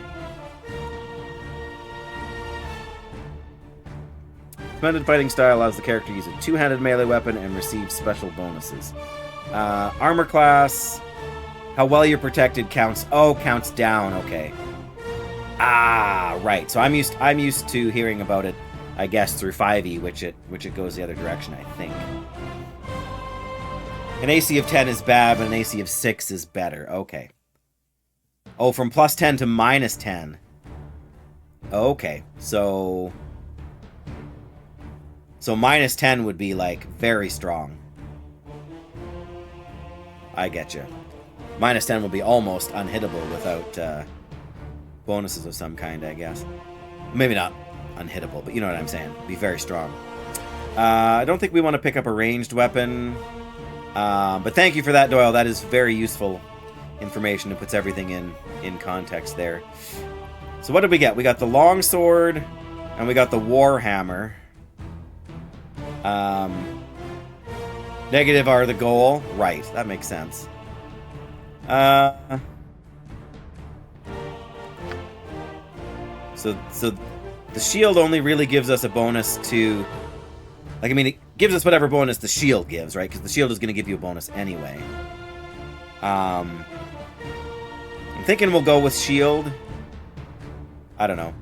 Suspended fighting style allows the character to use a two-handed melee weapon and receive special bonuses. Armor class, how well you're protected counts. Oh, counts down. Okay. Ah, right. So I'm used to hearing about it, I guess, through 5e, which it goes the other direction, I think. An AC of 10 is bad, but an AC of 6 is better. Okay. Oh, from +10 to -10. Okay, so -10 would be, like, very strong. I get you. -10 would be almost unhittable without bonuses of some kind, I guess. Maybe not unhittable, but you know what I'm saying. Be very strong. I don't think we want to pick up a ranged weapon. But thank you for that, Doyle. That is very useful information. It puts everything in context there. So what did we get? We got the longsword, and we got the warhammer. Negative are the goal. Right, that makes sense. So the shield only really gives us a bonus to... Like, I mean, it gives us whatever bonus the shield gives, right? Because the shield is going to give you a bonus anyway. I'm thinking we'll go with shield. I don't know.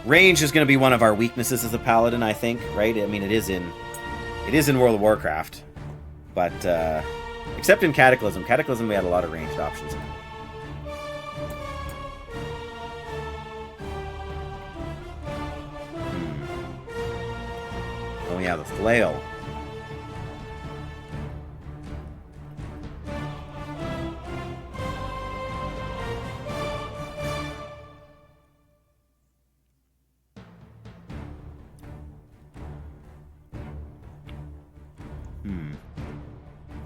Range is going to be one of our weaknesses as a paladin, I think, right? I mean, it is in World of Warcraft. But, except in Cataclysm. Cataclysm, we had a lot of ranged options in it. Oh yeah, the flail.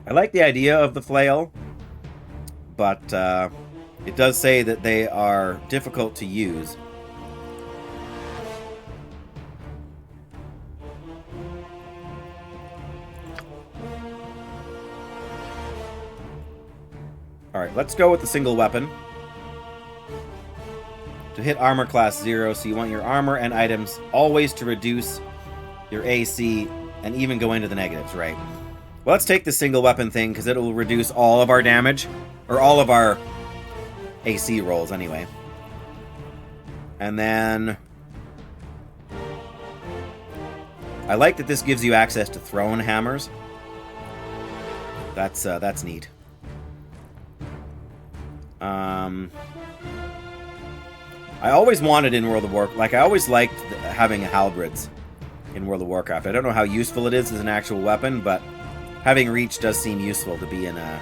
I like the idea of the flail, but it does say that they are difficult to use. Alright, let's go with the single weapon. To hit armor class 0, so you want your armor and items always to reduce your AC and even go into the negatives, right? Well, let's take the single weapon thing, because it will reduce all of our damage. Or all of our AC rolls, anyway. And then... I like that this gives you access to thrown hammers. That's neat. I always wanted in World of Warcraft... Like, I always liked having halberds in World of Warcraft. I don't know how useful it is as an actual weapon, but... Having reach does seem useful to be in a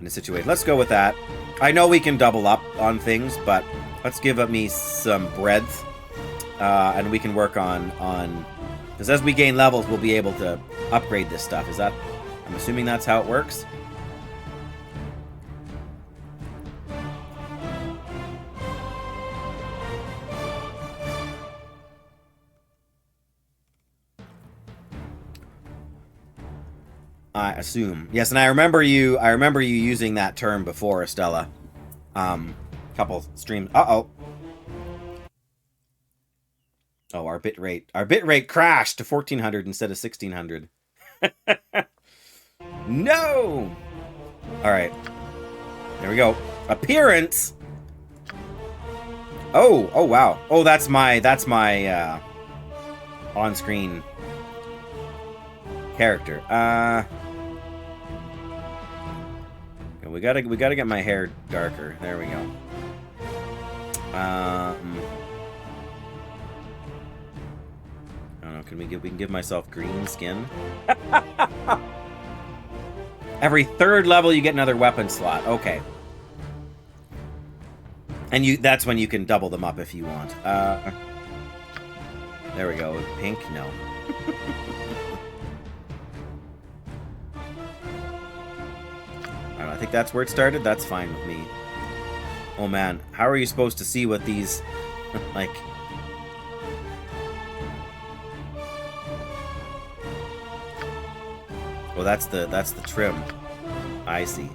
situation. Let's go with that. I know we can double up on things, but let's give me some breadth, and we can work on because as we gain levels, we'll be able to upgrade this stuff. Is that? I'm assuming that's how it works. I assume. Yes, and I remember you using that term before, Estella. Couple streams. Uh-oh. Oh, our bitrate crashed to 1400 instead of 1600. No! Alright. There we go. Appearance! Oh wow. Oh, that's my on-screen character. We gotta get my hair darker. There we go. I don't know. We can give myself green skin. Every third level, you get another weapon slot. Okay. And that's when you can double them up if you want. There we go. Pink? No. I think that's where it started. That's fine with me. Oh man, how are you supposed to see what these like? Well, that's the trim. I see.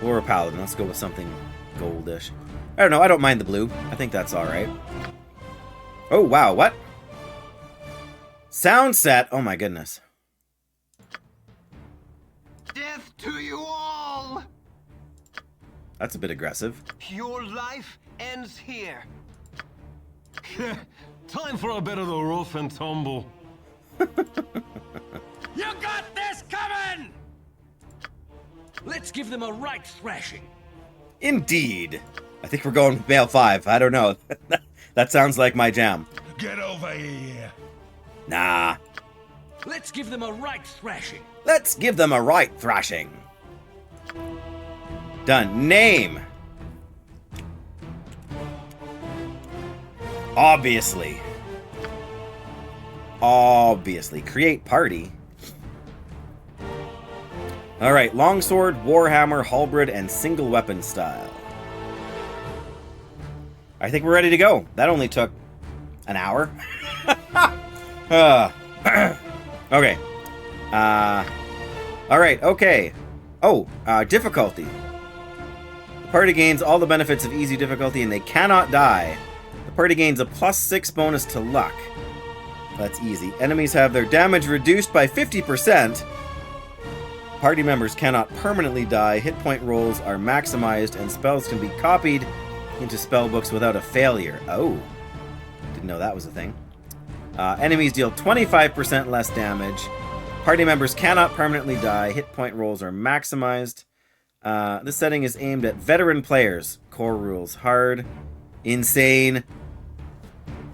Or a paladin. Let's go with something goldish. I don't know. I don't mind the blue. I think that's all right. Oh wow, what? Sound set. Oh my goodness. Death to you all! That's a bit aggressive. Your life ends here. Time for a bit of the rough and tumble. You got this coming! Let's give them a right thrashing. Indeed. I think we're going with male 5. I don't know. That sounds like my jam. Get over here. Nah. Let's give them a right thrashing. Let's give them a right thrashing. Done. Name. Obviously. Create party. Alright, longsword, warhammer, halberd, and single weapon style. I think we're ready to go. That only took an hour. Okay. Alright, okay. Oh, difficulty. The party gains all the benefits of easy difficulty and they cannot die. The party gains a +6 bonus to luck. That's easy. Enemies have their damage reduced by 50%. Party members cannot permanently die. Hit point rolls are maximized and spells can be copied into spell books without a failure. Oh. Didn't know that was a thing. Enemies deal 25% less damage. Party members cannot permanently die. Hit point rolls are maximized. This setting is aimed at veteran players. Core rules: hard, insane.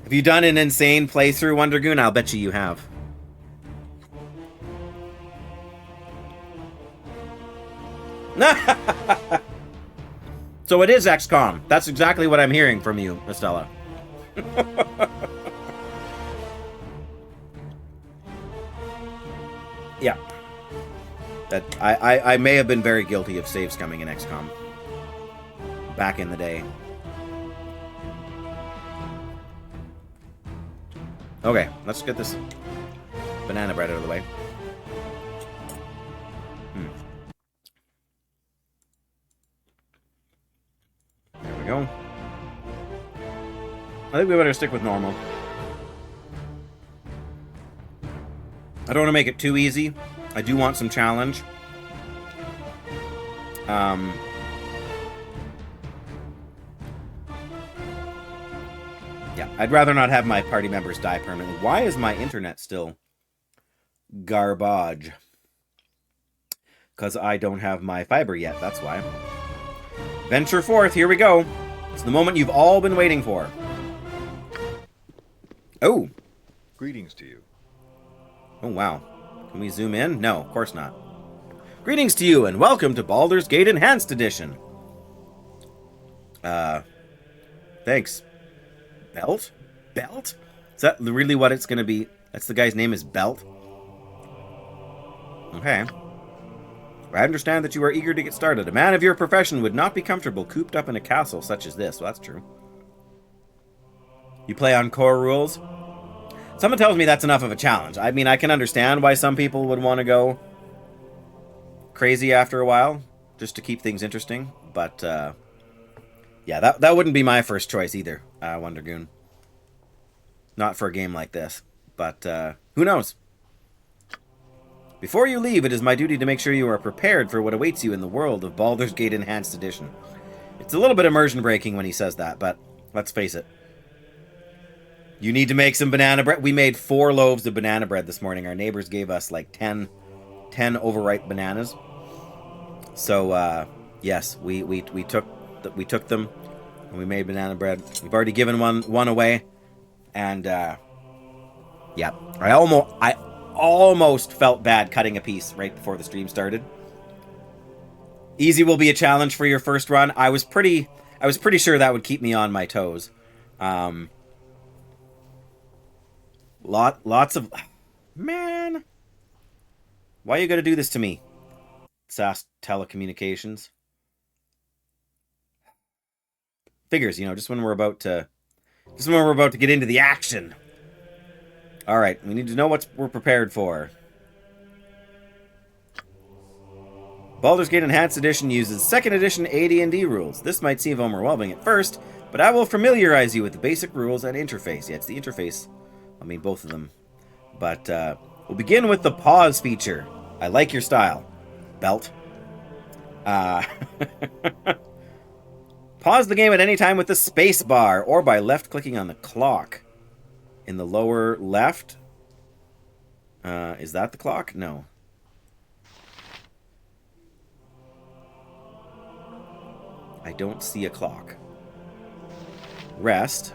Have you done an insane playthrough, Wondergoon? I'll bet you have. So it is XCOM. That's exactly what I'm hearing from you, Estella. Yeah. That I may have been very guilty of save scumming in XCOM. Back in the day. Okay, let's get this banana bread out of the way. There we go. I think we better stick with normal. I don't want to make it too easy. I do want some challenge. Yeah, I'd rather not have my party members die permanently. Why is my internet still garbage? Because I don't have my fiber yet, that's why. Venture forth, here we go. It's the moment you've all been waiting for. Oh. Greetings to you. Oh, wow. Can we zoom in? No, of course not. Greetings to you, and welcome to Baldur's Gate Enhanced Edition. Thanks. Belt? Belt? Is that really what it's gonna be? That's the guy's name is Belt? Okay. I understand that you are eager to get started. A man of your profession would not be comfortable cooped up in a castle such as this. Well, that's true. You play on core rules? Someone tells me that's enough of a challenge. I mean, I can understand why some people would want to go crazy after a while, just to keep things interesting. But, yeah, that wouldn't be my first choice either, Wondergoon. Not for a game like this. But, who knows? Before you leave, it is my duty to make sure you are prepared for what awaits you in the world of Baldur's Gate Enhanced Edition. It's a little bit immersion breaking when he says that, but let's face it. You need to make some banana bread. We made 4 loaves of banana bread this morning. Our neighbors gave us like 10 overripe bananas. So, yes, we took them and we made banana bread. We've already given one away. And, yeah, I almost felt bad cutting a piece right before the stream started. Easy will be a challenge for your first run. I was pretty sure that would keep me on my toes. Lots of... Man. Why you gotta do this to me? SAS Telecommunications. Figures, you know, just when we're about to get into the action. All right, we need to know what we're prepared for. Baldur's Gate Enhanced Edition uses 2nd edition AD&D rules. This might seem overwhelming at first, but I will familiarize you with the basic rules and interface. Yeah, it's the interface. I mean, both of them. But we'll begin with the pause feature. I like your style, Belt. Pause the game at any time with the space bar or by left-clicking on the clock. In the lower left. Is that the clock? No. I don't see a clock. Rest.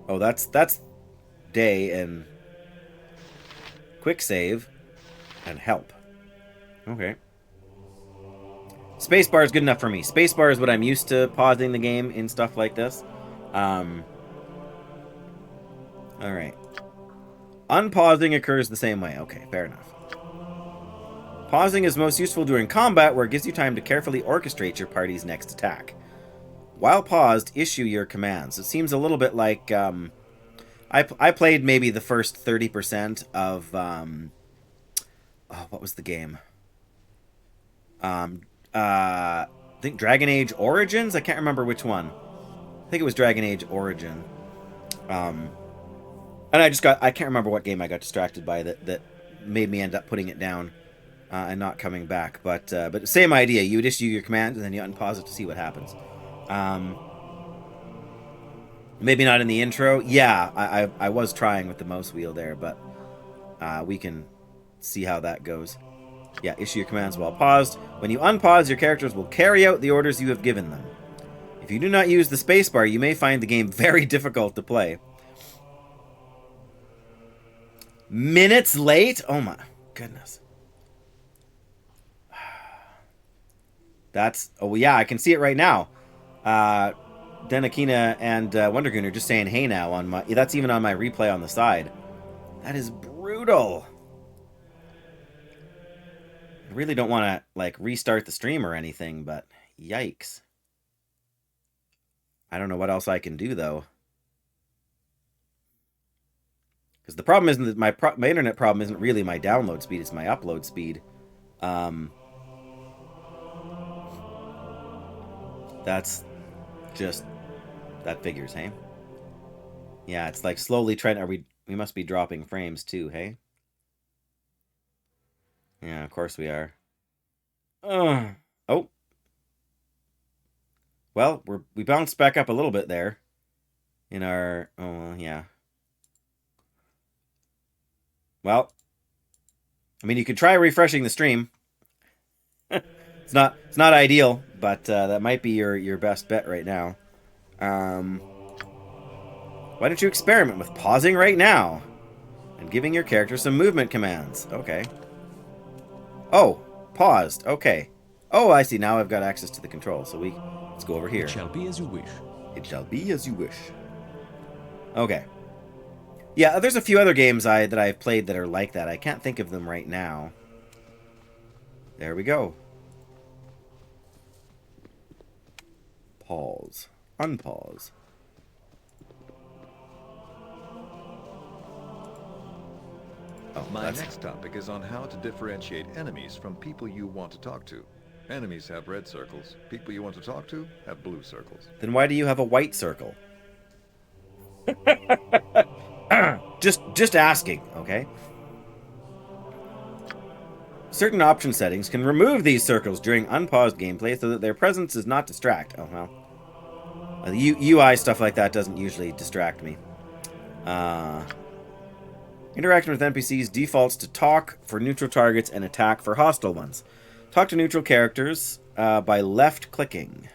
Oh, that's day and quick save and help. Okay. Spacebar is good enough for me. Spacebar is what I'm used to pausing the game in stuff like this. Alright. Unpausing occurs the same way. Okay, fair enough. Pausing is most useful during combat, where it gives you time to carefully orchestrate your party's next attack. While paused, issue your commands. It seems a little bit like... I played maybe the first 30% of... what was the game? I think Dragon Age Origins? I can't remember which one. I think it was Dragon Age Origin. And I can't remember what game I got distracted by that made me end up putting it down and not coming back. But same idea. You would issue your command and then you unpause it to see what happens. Maybe not in the intro. Yeah, I was trying with the mouse wheel there, but we can see how that goes. Yeah, issue your commands while paused. When you unpause, your characters will carry out the orders you have given them. If you do not use the spacebar, you may find the game very difficult to play. Minutes late? Oh my goodness. That's... Oh, yeah, I can see it right now. Denakina and Wondergoon are just saying hey now on my... That's even on my replay on the side. That is brutal. I really don't want to, like, restart the stream or anything, but yikes. I don't know what else I can do, though. Because the problem isn't that my internet problem isn't really my download speed, it's my upload speed. That's just... That figures, hey? Yeah, it's like slowly trying... We must be dropping frames too, hey? Yeah, of course we are. Oh. Well, we bounced back up a little bit there. In our... Oh, yeah. Well, I mean, you could try refreshing the stream. It's not ideal, but that might be your best bet right now. Why don't you experiment with pausing right now and giving your character some movement commands? Okay. Oh, paused. Okay. Oh, I see. Now I've got access to the controls. So let's go over here. It shall be as you wish. It shall be as you wish. Okay. Yeah, there's a few other games that I've played that are like that. I can't think of them right now. There we go. Pause. Unpause. Oh, My next topic is on how to differentiate enemies from people you want to talk to. Enemies have red circles. People you want to talk to have blue circles. Then why do you have a white circle? Just asking, okay? Certain option settings can remove these circles during unpaused gameplay so that their presence does not distract. Oh, well. The UI stuff like that doesn't usually distract me. Interaction with NPCs defaults to talk for neutral targets and attack for hostile ones. Talk to neutral characters by left-clicking.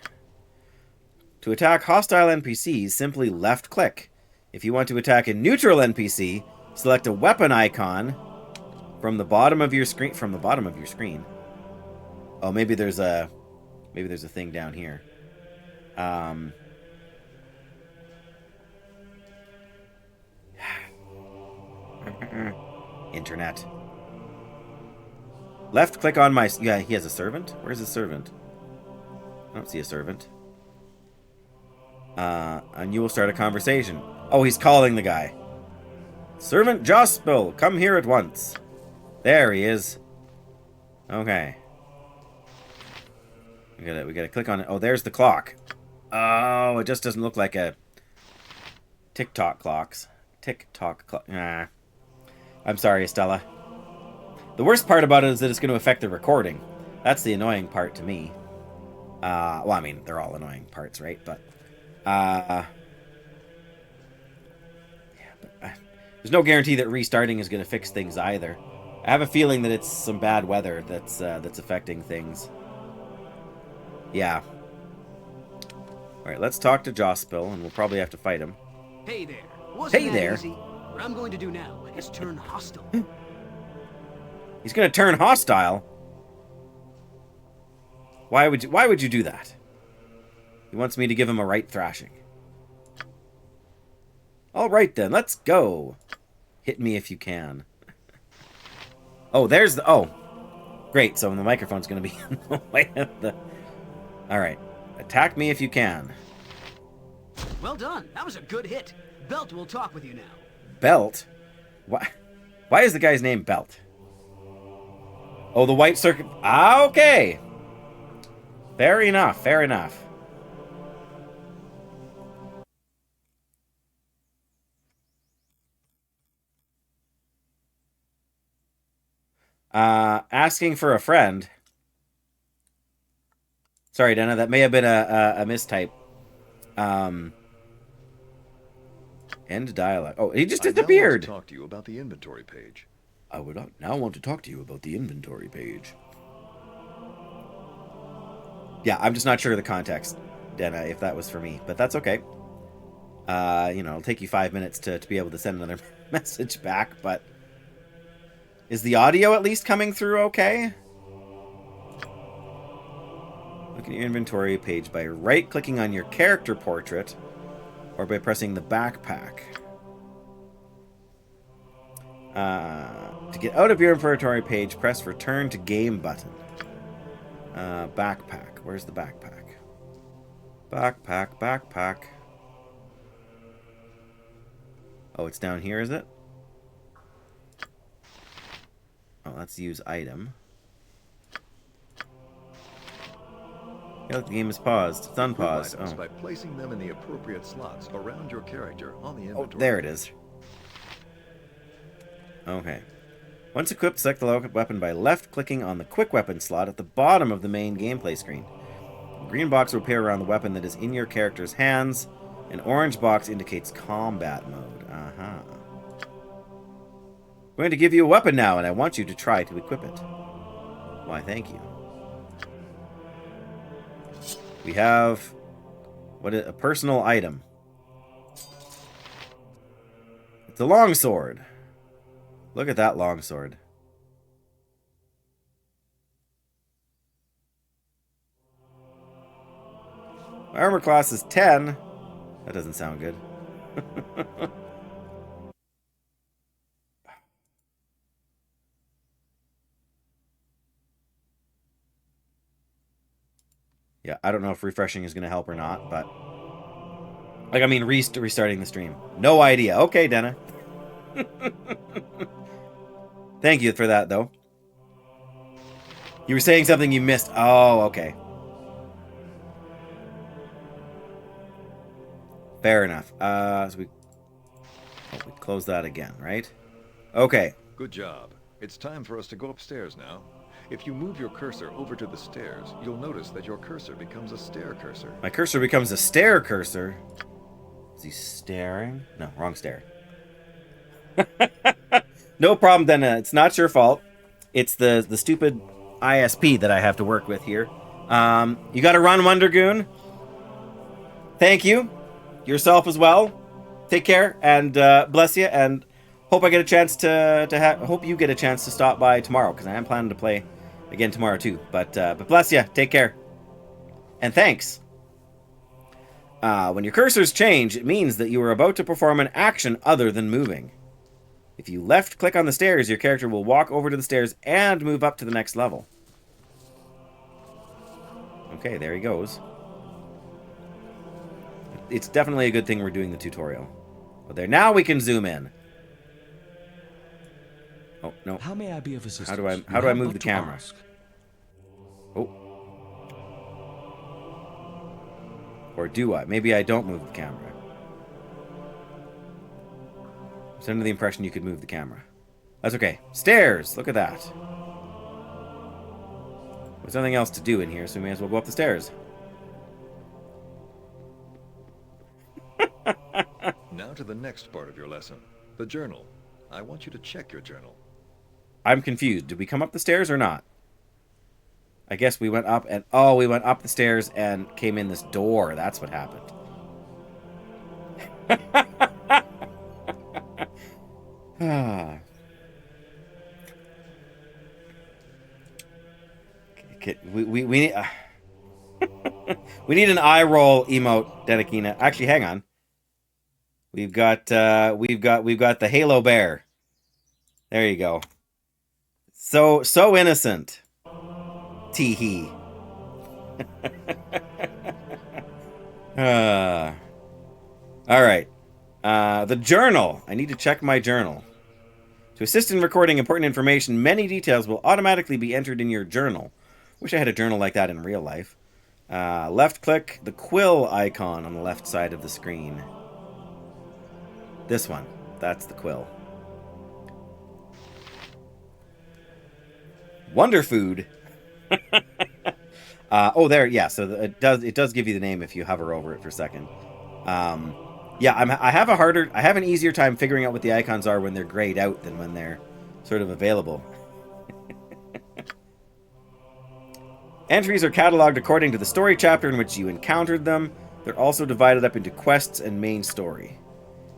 To attack hostile NPCs, simply left-click. If you want to attack a neutral NPC, Select a weapon icon from the bottom of your screen. From the bottom of your screen. Oh, maybe there's a thing down here. Internet. Left click on my... Yeah, he has a servant? Where's his servant? I don't see a servant. And you will start a conversation. Oh, he's calling the guy. Servant Jospel, come here at once. There he is. Okay. We gotta click on it. Oh, there's the clock. Oh, it just doesn't look like a TikTok clocks. TikTok clock. Nah. I'm sorry, Estella. The worst part about it is that it's going to affect the recording. That's the annoying part to me. Well, I mean, they're all annoying parts, right? But, there's no guarantee that restarting is going to fix things either. I have a feeling that it's some bad weather that's affecting things. Yeah. All right, let's talk to Jospel, and we'll probably have to fight him. Hey there. Wasn't Hey that there. easy? What I'm going to do now is turn hostile. He's going to turn hostile. Why would you do that? He wants me to give him a right thrashing. All right then, let's go. Hit me if you can. Oh, there's the... Oh. Great, so the microphone's going to be in the way of the... All right. Attack me if you can. Well done. That was a good hit. Belt will talk with you now. Belt? Why is the guy's name Belt? Oh, the white circuit... Ah, okay. Fair enough, fair enough. Asking for a friend. Sorry, Dana, that may have been a mistype. End dialogue. Oh, he just disappeared. I now want to talk to you about the inventory page. I would now want to talk to you about the inventory page. Yeah, I'm just not sure of the context, Dana, if that was for me, but that's okay. It'll take you 5 minutes to be able to send another message back, but is the audio at least coming through okay? Look at your inventory page by right-clicking on your character portrait or by pressing the backpack. To get out of your inventory page, press return to game button. Backpack. Where's the backpack? Backpack. Oh, it's down here, is it? Oh, let's use item. Yeah, look, the game is paused. It's unpaused. Items Oh. by placing them in the appropriate slots around your character on the Oh, inventory. there it is. Okay. Once equipped, select the weapon by left-clicking on the quick weapon slot at the bottom of the main gameplay screen. A green box will appear around the weapon that is in your character's hands. An orange box indicates combat mode. I'm going to give you a weapon now, and I want you to try to equip it. Why, thank you. We have... a personal item. It's a longsword. Look at that longsword. My armor class is 10. That doesn't sound good. Yeah, I don't know if refreshing is going to help or not, but... Like, I mean, restarting the stream. No idea. Okay, Dana. Thank you for that, though. You were saying something you missed. Oh, okay. Fair enough. So we close that again, right? Okay. Good job. It's time for us to go upstairs now. If you move your cursor over to the stairs, you'll notice that your cursor becomes a stair cursor. My cursor becomes a stair cursor. Is he staring? No, wrong stair. No problem, then. It's not your fault. It's the stupid ISP that I have to work with here. You got to run, Wondergoon. Thank you. Yourself as well. Take care and bless you. And hope I get a chance hope you get a chance to stop by tomorrow, because I am planning to play again tomorrow too. But bless you. Take care. And thanks. When your cursors change, it means that you are about to perform an action other than moving. If you left-click on the stairs, your character will walk over to the stairs and move up to the next level. Okay, there he goes. It's definitely a good thing we're doing the tutorial. But there, now we can zoom in. Oh, no. How may I be of assistance? How do I move the camera? Ask. Oh. Or do I? Maybe I don't move the camera. I was under the impression you could move the camera. That's okay. Stairs! Look at that. There's nothing else to do in here, so we may as well go up the stairs. Now to the next part of your lesson. The journal. I want you to check your journal. I'm confused. Did we come up the stairs or not? I guess we went up and... Oh, we went up the stairs and came in this door. That's what happened. we need... we need an eye roll emote, Denekina. Actually, hang on. We've got the Halo Bear. There you go. So innocent. Tee-hee. All right. The journal. I need to check my journal. To assist in recording important information, many details will automatically be entered in your journal. Wish I had a journal like that in real life. Left click the quill icon on the left side of the screen. This one. That's the quill. Wonder food. Oh, there. Yeah. So it does give you the name if you hover over it for a second. Yeah. I have an easier time figuring out what the icons are when they're grayed out than when they're sort of available. Entries are cataloged according to the story chapter in which you encountered them. They're also divided up into quests and main story.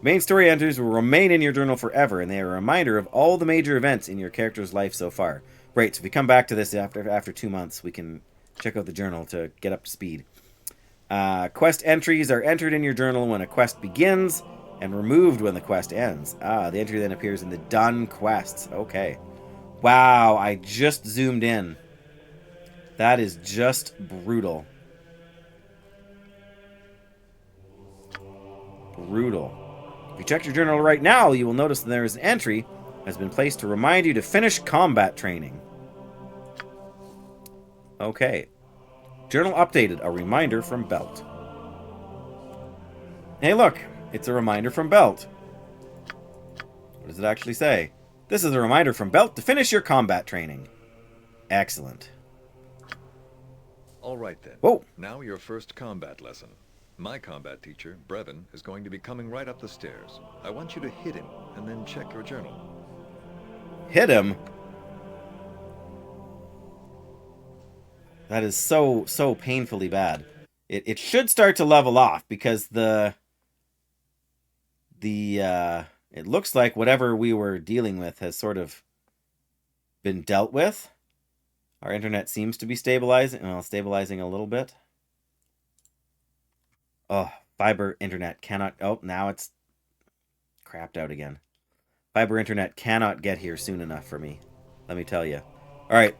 Main story entries will remain in your journal forever, and they are a reminder of all the major events in your character's life so far. Right, so if we come back to this after 2 months, we can check out the journal to get up to speed. Quest entries are entered in your journal when a quest begins, and removed when the quest ends. The entry then appears in the done quests. Okay. Wow, I just zoomed in. That is just brutal. Brutal. If you check your journal right now, you will notice that there is an entry has been placed to remind you to finish combat training. Okay. Journal updated. A reminder from Belt. Hey, look. It's a reminder from Belt. What does it actually say? This is a reminder from Belt to finish your combat training. Excellent. All right then. Whoa. Now your first combat lesson. My combat teacher, Brevin, is going to be coming right up the stairs. I want you to hit him and then check your journal. Hit him? That is so painfully bad. It should start to level off because it looks like whatever we were dealing with has sort of been dealt with. Our internet seems to be stabilizing a little bit. Oh, fiber internet cannot... Oh, now it's crapped out again. Fiber internet cannot get here soon enough for me. Let me tell you. All right.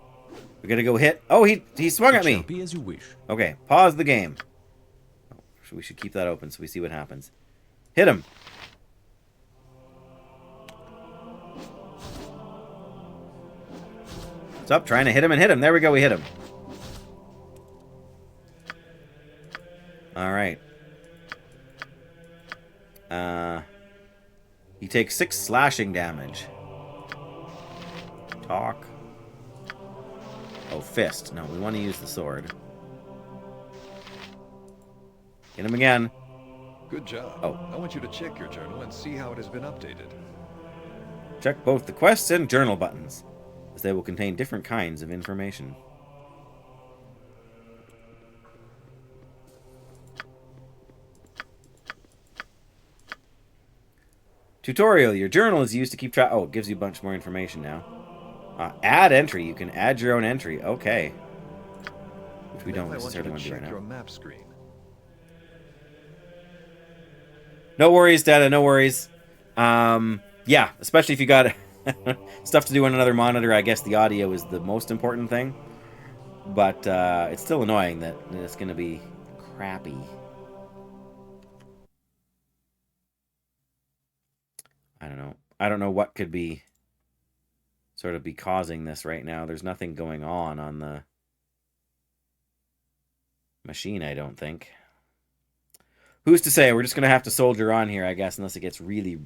We're going to go hit... Oh, he swung at me. Be as you wish. Okay, pause the game. Oh, we should keep that open so we see what happens. Hit him. Stop trying to hit him and hit him. There we go, we hit him. All right. He takes 6 slashing damage. Talk. Oh, fist. No, we want to use the sword. Hit him again. Good job. Oh. I want you to check your journal and see how it has been updated. Check both the quests and journal buttons, as they will contain different kinds of information. Tutorial. Your journal is used to keep track. Oh, it gives you a bunch more information now. Add entry. You can add your own entry. Okay. Which we Now don't I want you necessarily to want to do right check your now. map screen. No worries, Dada. No worries. Yeah, especially if you got stuff to do on another monitor. I guess the audio is the most important thing. But it's still annoying that it's going to be crappy. I don't know. I don't know what could be sort of be causing this right now. There's nothing going on the machine, I don't think. Who's to say? We're just going to have to soldier on here, I guess, unless it gets really...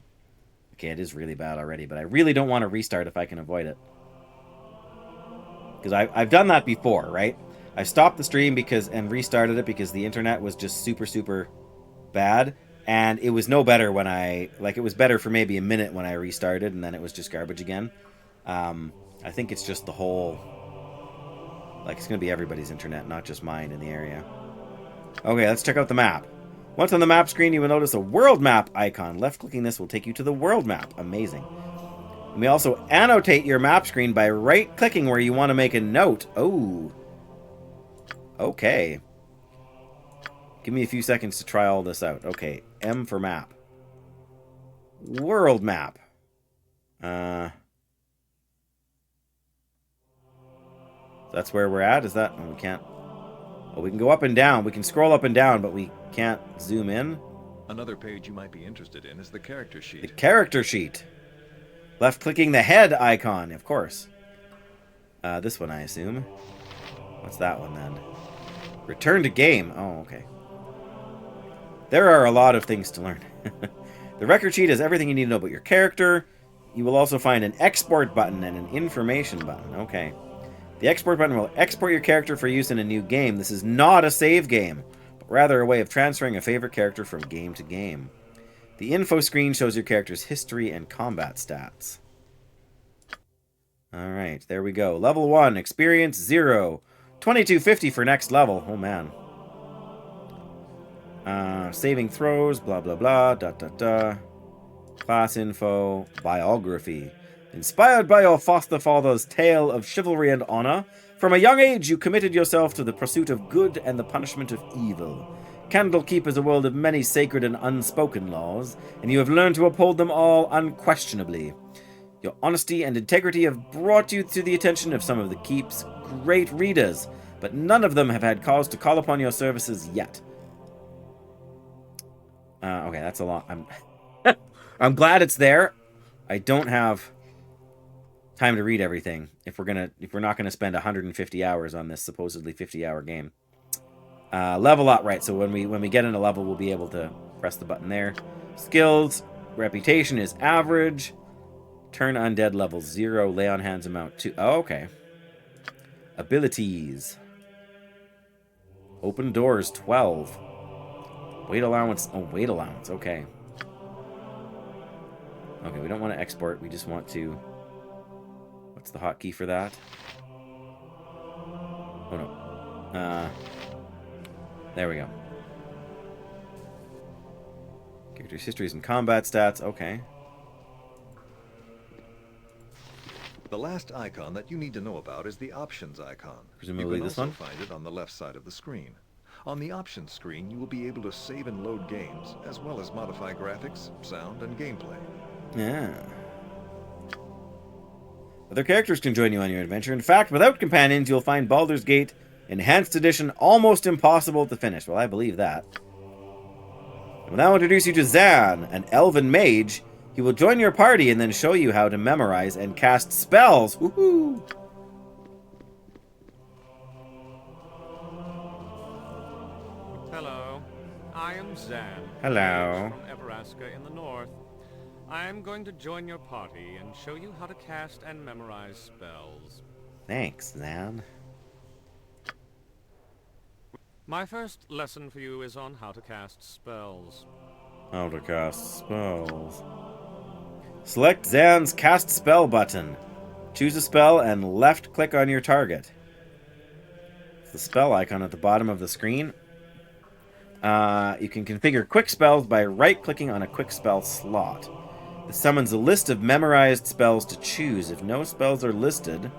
Okay, it is really bad already, but I really don't want to restart if I can avoid it. Because I've done that before, right? I stopped the stream and restarted it because the internet was just super, super bad. And it was no better when it was better for maybe a minute when I restarted, and then it was just garbage again. I think it's just the whole... it's going to be everybody's internet, not just mine in the area. Okay, let's check out the map. Once on the map screen, you will notice a world map icon. Left-clicking this will take you to the world map. Amazing. You may also annotate your map screen by right-clicking where you want to make a note. Oh. Okay. Give me a few seconds to try all this out. Okay, M for map. World map. That's where we're at? Is that... Oh, we can't... Oh, we can go up and down. We can scroll up and down, but we can't zoom in. Another page you might be interested in is the character sheet. The character sheet. Left-clicking the head icon, of course. This one, I assume. What's that one, then? Return to game. Oh, okay. There are a lot of things to learn. The record sheet has everything you need to know about your character. You will also find an export button and an information button. Okay. The export button will export your character for use in a new game. This is not a save game, but rather a way of transferring a favorite character from game to game. The info screen shows your character's history and combat stats. Alright, there we go. Level 1, experience 0. 2250 for next level. Oh, man. Saving throws, blah, blah, blah, Class info, biography. Inspired by your foster father's tale of chivalry and honor, from a young age you committed yourself to the pursuit of good and the punishment of evil. Candlekeep is a world of many sacred and unspoken laws, and you have learned to uphold them all unquestionably. Your honesty and integrity have brought you to the attention of some of the Keep's great readers, but none of them have had cause to call upon your services yet. Okay, that's a lot. I'm glad it's there. I don't have time to read everything if we're not gonna spend 150 hours on this supposedly 50-hour game. Level up, right? So when we get in a level, we'll be able to press the button there. Skills, reputation is average. Turn undead level 0. Lay on hands amount 2. Oh, okay. Abilities. Open doors 12. Weight allowance. Oh, weight allowance. Okay. Okay, we don't want to export. We just want to... What's the hotkey for that? Oh, no. There we go. Character's histories and combat stats. Okay. The last icon that you need to know about is the options icon. Presumably you can this also one? find it on the left side of the screen. On the options screen, you will be able to save and load games, as well as modify graphics, sound, and gameplay. Yeah. Other characters can join you on your adventure. In fact, without companions, you'll find Baldur's Gate Enhanced Edition almost impossible to finish. Well, I believe that. I will now introduce you to Zan, an elven mage. He will join your party and then show you how to memorize and cast spells. Woohoo! Hello, I am Zan. Hello. From Everasca in the north. I am going to join your party and show you how to cast and memorize spells. Thanks, Zan. My first lesson for you is on how to cast spells. How to cast spells. Select Zan's Cast Spell button. Choose a spell and left-click on your target. It's the spell icon at the bottom of the screen. You can configure quick spells by right-clicking on a quick spell slot. This summons a list of memorized spells to choose. If no spells are listed,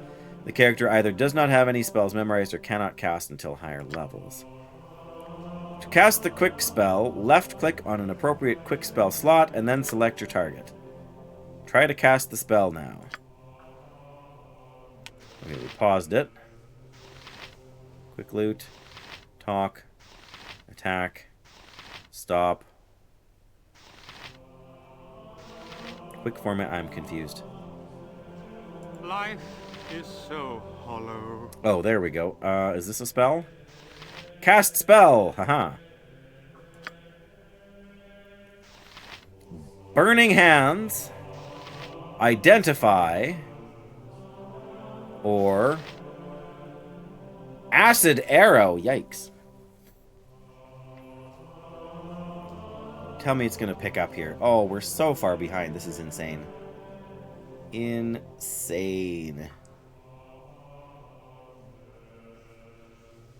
the character either does not have any spells memorized or cannot cast until higher levels. To cast the quick spell, left-click on an appropriate quick spell slot and then select your target. Try to cast the spell now. Okay, we paused it. Quick loot. Talk. Attack. Stop. Quick format, I'm confused. Life is so hollow. Oh, there we go. Is this a spell? Cast spell! Haha. Burning Hands. Identify. Or Acid Arrow. Yikes. Tell me it's going to pick up here. Oh, we're so far behind. This is insane. Insane.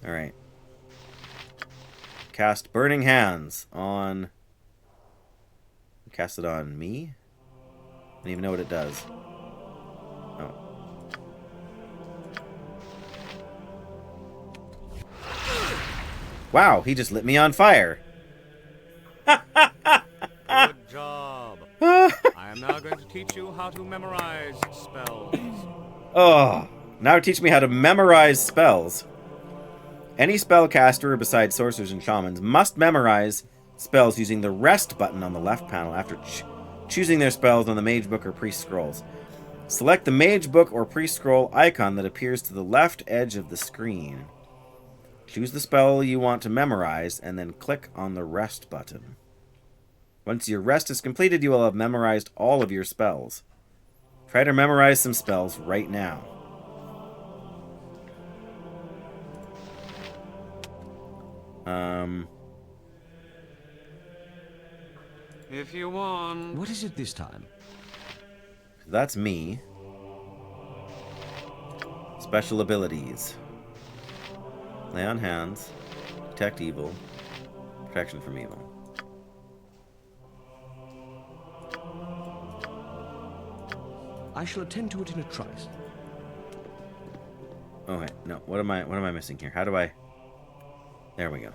Alright. Cast Burning Hands on... Cast it on me? I don't even know what it does. Oh. Wow, he just lit me on fire. Good job. I am now going to teach you how to memorize spells. Oh, now teach me how to memorize spells. Any spellcaster besides sorcerers and shamans must memorize spells using the rest button on the left panel after choosing their spells on the mage book or priest scrolls. Select the mage book or priest scroll icon that appears to the left edge of the screen. Choose the spell you want to memorize and then click on the rest button. Once your rest is completed, you will have memorized all of your spells. Try to memorize some spells right now. If you want. What is it this time? That's me. Special abilities. Lay on hands. Detect evil. Protection from evil. I shall attend to it in a trice. Oh wait, no. What am I missing here? How do I... There we go.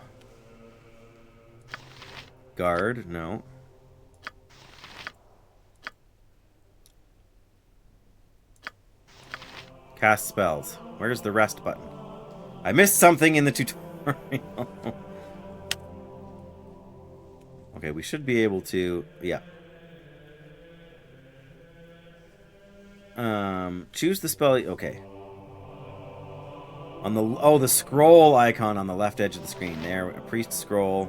Guard, no. Cast spells. Where's the rest button? I missed something in the tutorial. Okay, we should be able to... Yeah. Choose the spell... Okay. On the... Oh, the scroll icon on the left edge of the screen. There, a priest scroll,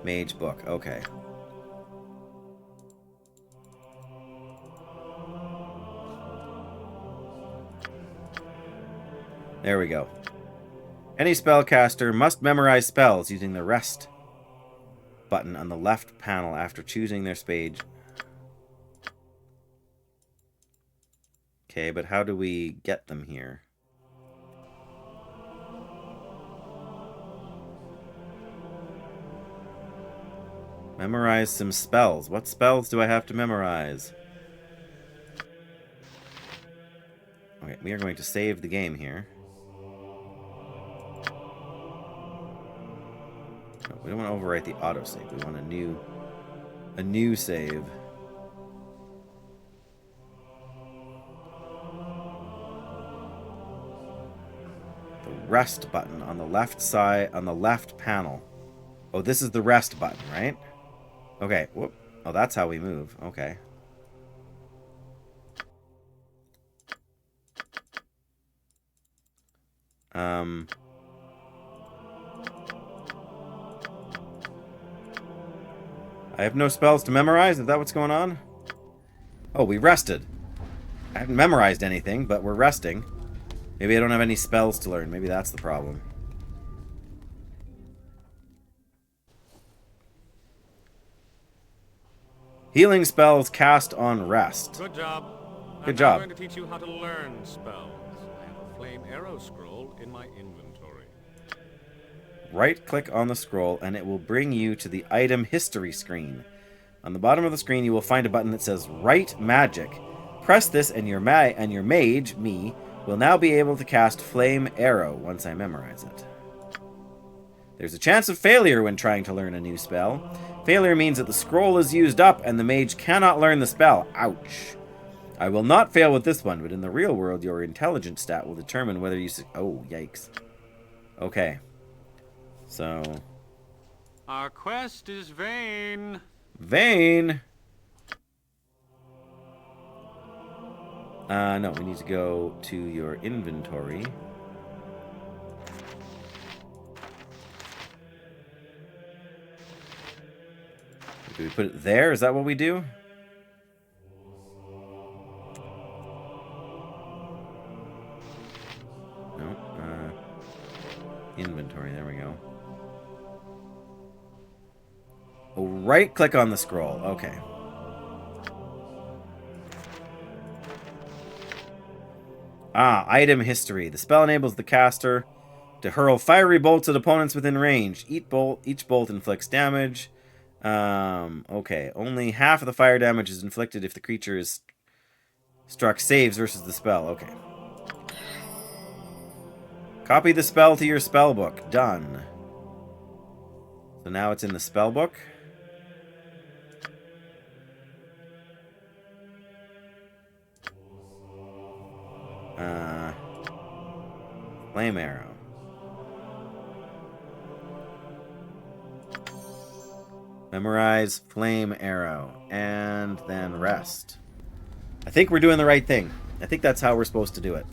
mage book. Okay. There we go. Any spellcaster must memorize spells using the rest button on the left panel after choosing their page. Okay, but how do we get them here? Memorize some spells. What spells do I have to memorize? Okay, we are going to save the game here. No, we don't want to overwrite the autosave. We want a new save. The rest button on the left side, on the left panel. Oh, this is the rest button, right? Okay, whoop. Oh, that's how we move. Okay. I have no spells to memorize? Is that what's going on? Oh, we rested. I haven't memorized anything, but we're resting. Maybe I don't have any spells to learn. Maybe that's the problem. Healing spells cast on rest. Good job. Good job. I'm going to teach you how to learn spells. I have a flame arrow scroll in my inventory. Right-click on the scroll and it will bring you to the item history screen. On the bottom of the screen, you will find a button that says Write Magic. Press this and your mage, me, will now be able to cast Flame Arrow once I memorize it. There's a chance of failure when trying to learn a new spell. Failure means that the scroll is used up and the mage cannot learn the spell. Ouch. I will not fail with this one, but in the real world, your intelligence stat will determine whether you... Oh, yikes. Okay. So... Our quest is vain. Vain! No, we need to go to your inventory. Do we put it there? Is that what we do? No. Inventory. There we go. Oh, right-click on the scroll. Okay. Item history. The spell enables the caster to hurl fiery bolts at opponents within range. Each bolt inflicts damage. Okay. Only half of the fire damage is inflicted if the creature is struck saves versus the spell. Okay. Copy the spell to your spell book. Done. So now it's in the spell book. Flame Arrow. Memorize Flame Arrow. And then rest. I think we're doing the right thing. I think that's how we're supposed to do it.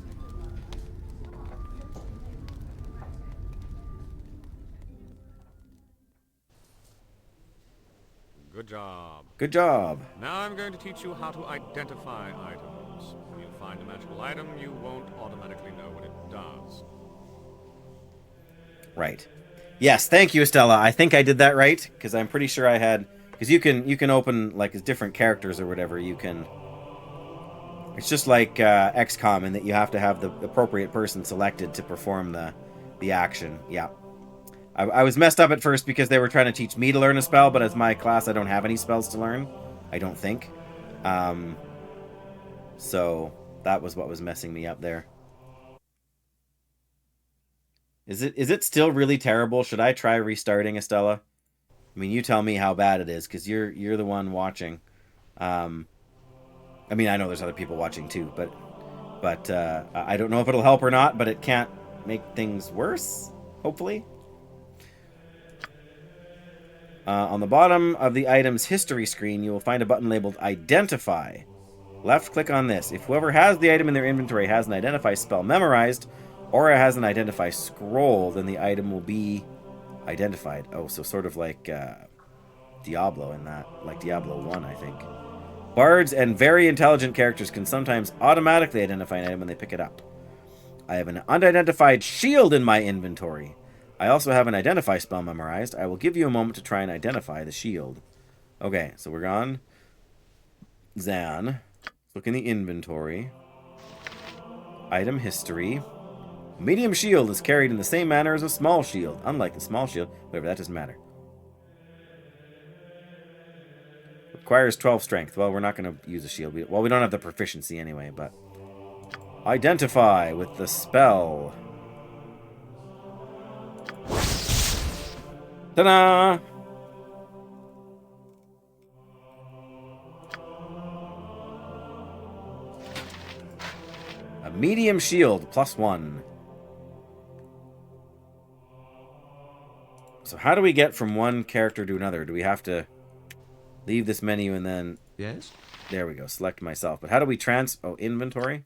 Good job. Good job. Now I'm going to teach you how to identify items. When you find a magical item, you won't automatically know what it does. Right. Yes, thank you, Estella. I think I did that right, because I'm pretty sure I had... Because you can open, like, as different characters or whatever, you can... It's just like XCOM in that you have to have the appropriate person selected to perform the action. Yeah. I was messed up at first because they were trying to teach me to learn a spell, but as my class, I don't have any spells to learn. I don't think. So that was what was messing me up there. Is it still really terrible? Should I try restarting, Estella? I mean, you tell me how bad it is, because you're the one watching. I mean, I know there's other people watching too, but I don't know if it'll help or not, but it can't make things worse, hopefully. On the bottom of the item's history screen, you will find a button labeled Identify. Left click on this. If whoever has the item in their inventory has an Identify spell memorized, or has an Identify scroll, then the item will be identified. Oh, so sort of like Diablo in that. Like Diablo 1, I think. Bards and very intelligent characters can sometimes automatically identify an item when they pick it up. I have an unidentified shield in my inventory. I also have an Identify spell memorized. I will give you a moment to try and identify the shield. Okay, so we're gone. Zan. Look in the inventory. Item history. Medium shield is carried in the same manner as a small shield. Unlike the small shield. Whatever, that doesn't matter. Requires 12 strength. Well, we're not going to use a shield. We don't have the proficiency anyway, but... Identify with the spell. Ta-da! A medium shield, +1. So how do we get from one character to another? Do we have to leave this menu and then... Yes? There we go, select myself. But how do we Oh, inventory?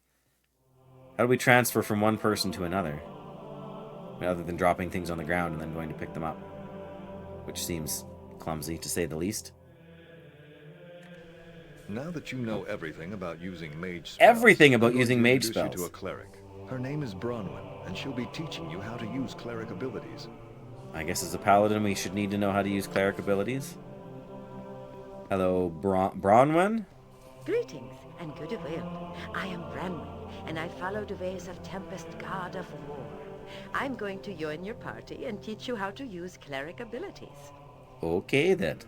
How do we transfer from one person to another? Other than dropping things on the ground and then going to pick them up. Which seems clumsy, to say the least. Now that you know everything about using mage spells... Everything about I'm going using to mage introduce spells. you to a cleric. Her name is Bronwyn, and she'll be teaching you how to use cleric abilities. I guess as a paladin we should need to know how to use cleric abilities. Hello, Bronwyn? Greetings, and good avail. I am Branwen, and I follow the ways of Tempest, God of War. I'm going to join your party and teach you how to use cleric abilities. Okay, then.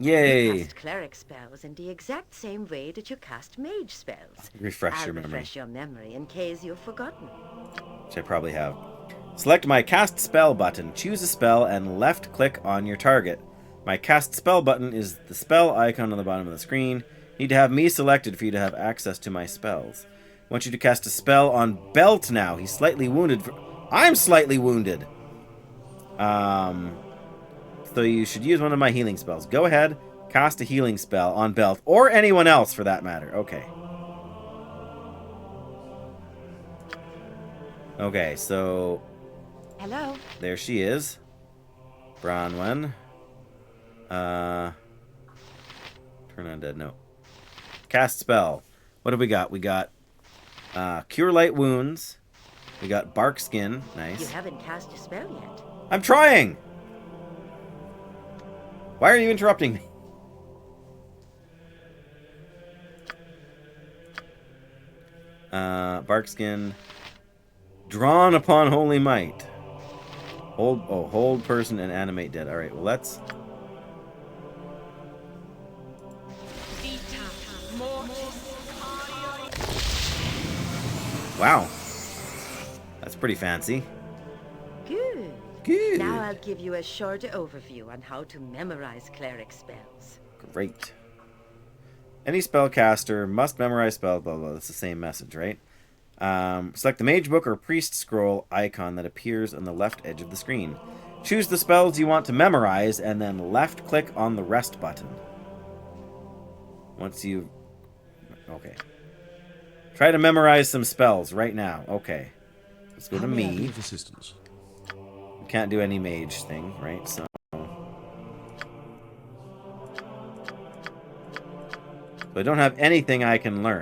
You Yay! cast cleric spells in the exact same way that you cast mage spells. Refresh I'll your memory, refresh your memory in case you've forgotten. which I probably have. Select my cast spell button, choose a spell, and left click on your target. My cast spell button is the spell icon on the bottom of the screen. You need to have me selected for you to have access to my spells. I want you to cast a spell on Belt now. He's slightly wounded. I'm slightly wounded. So you should use one of my healing spells. Go ahead, cast a healing spell on Belt, or anyone else for that matter. Okay. Okay, so Hello? there she is. Bronwyn. Turn undead, no. Cast spell. What have we got? We got Cure Light Wounds. We got Bark Skin. You Nice. haven't cast a spell yet. I'm trying! Why are you interrupting me? Bark Skin. Drawn upon Holy Might. Hold person and animate dead. Alright, well let's... Wow. That's pretty fancy. Good. Good. Now I'll give you a short overview on how to memorize cleric spells. Great. Any spellcaster must memorize spells, blah, blah, blah. That's the same message, right? Select the Mage Book or Priest Scroll icon that appears on the left edge of the screen. Choose the spells you want to memorize, and then left-click on the Rest button. Once you... Okay. Try to memorize some spells right now. Okay. Let's go to me. Assistance. Can't do any mage thing, right? So I don't have anything I can learn.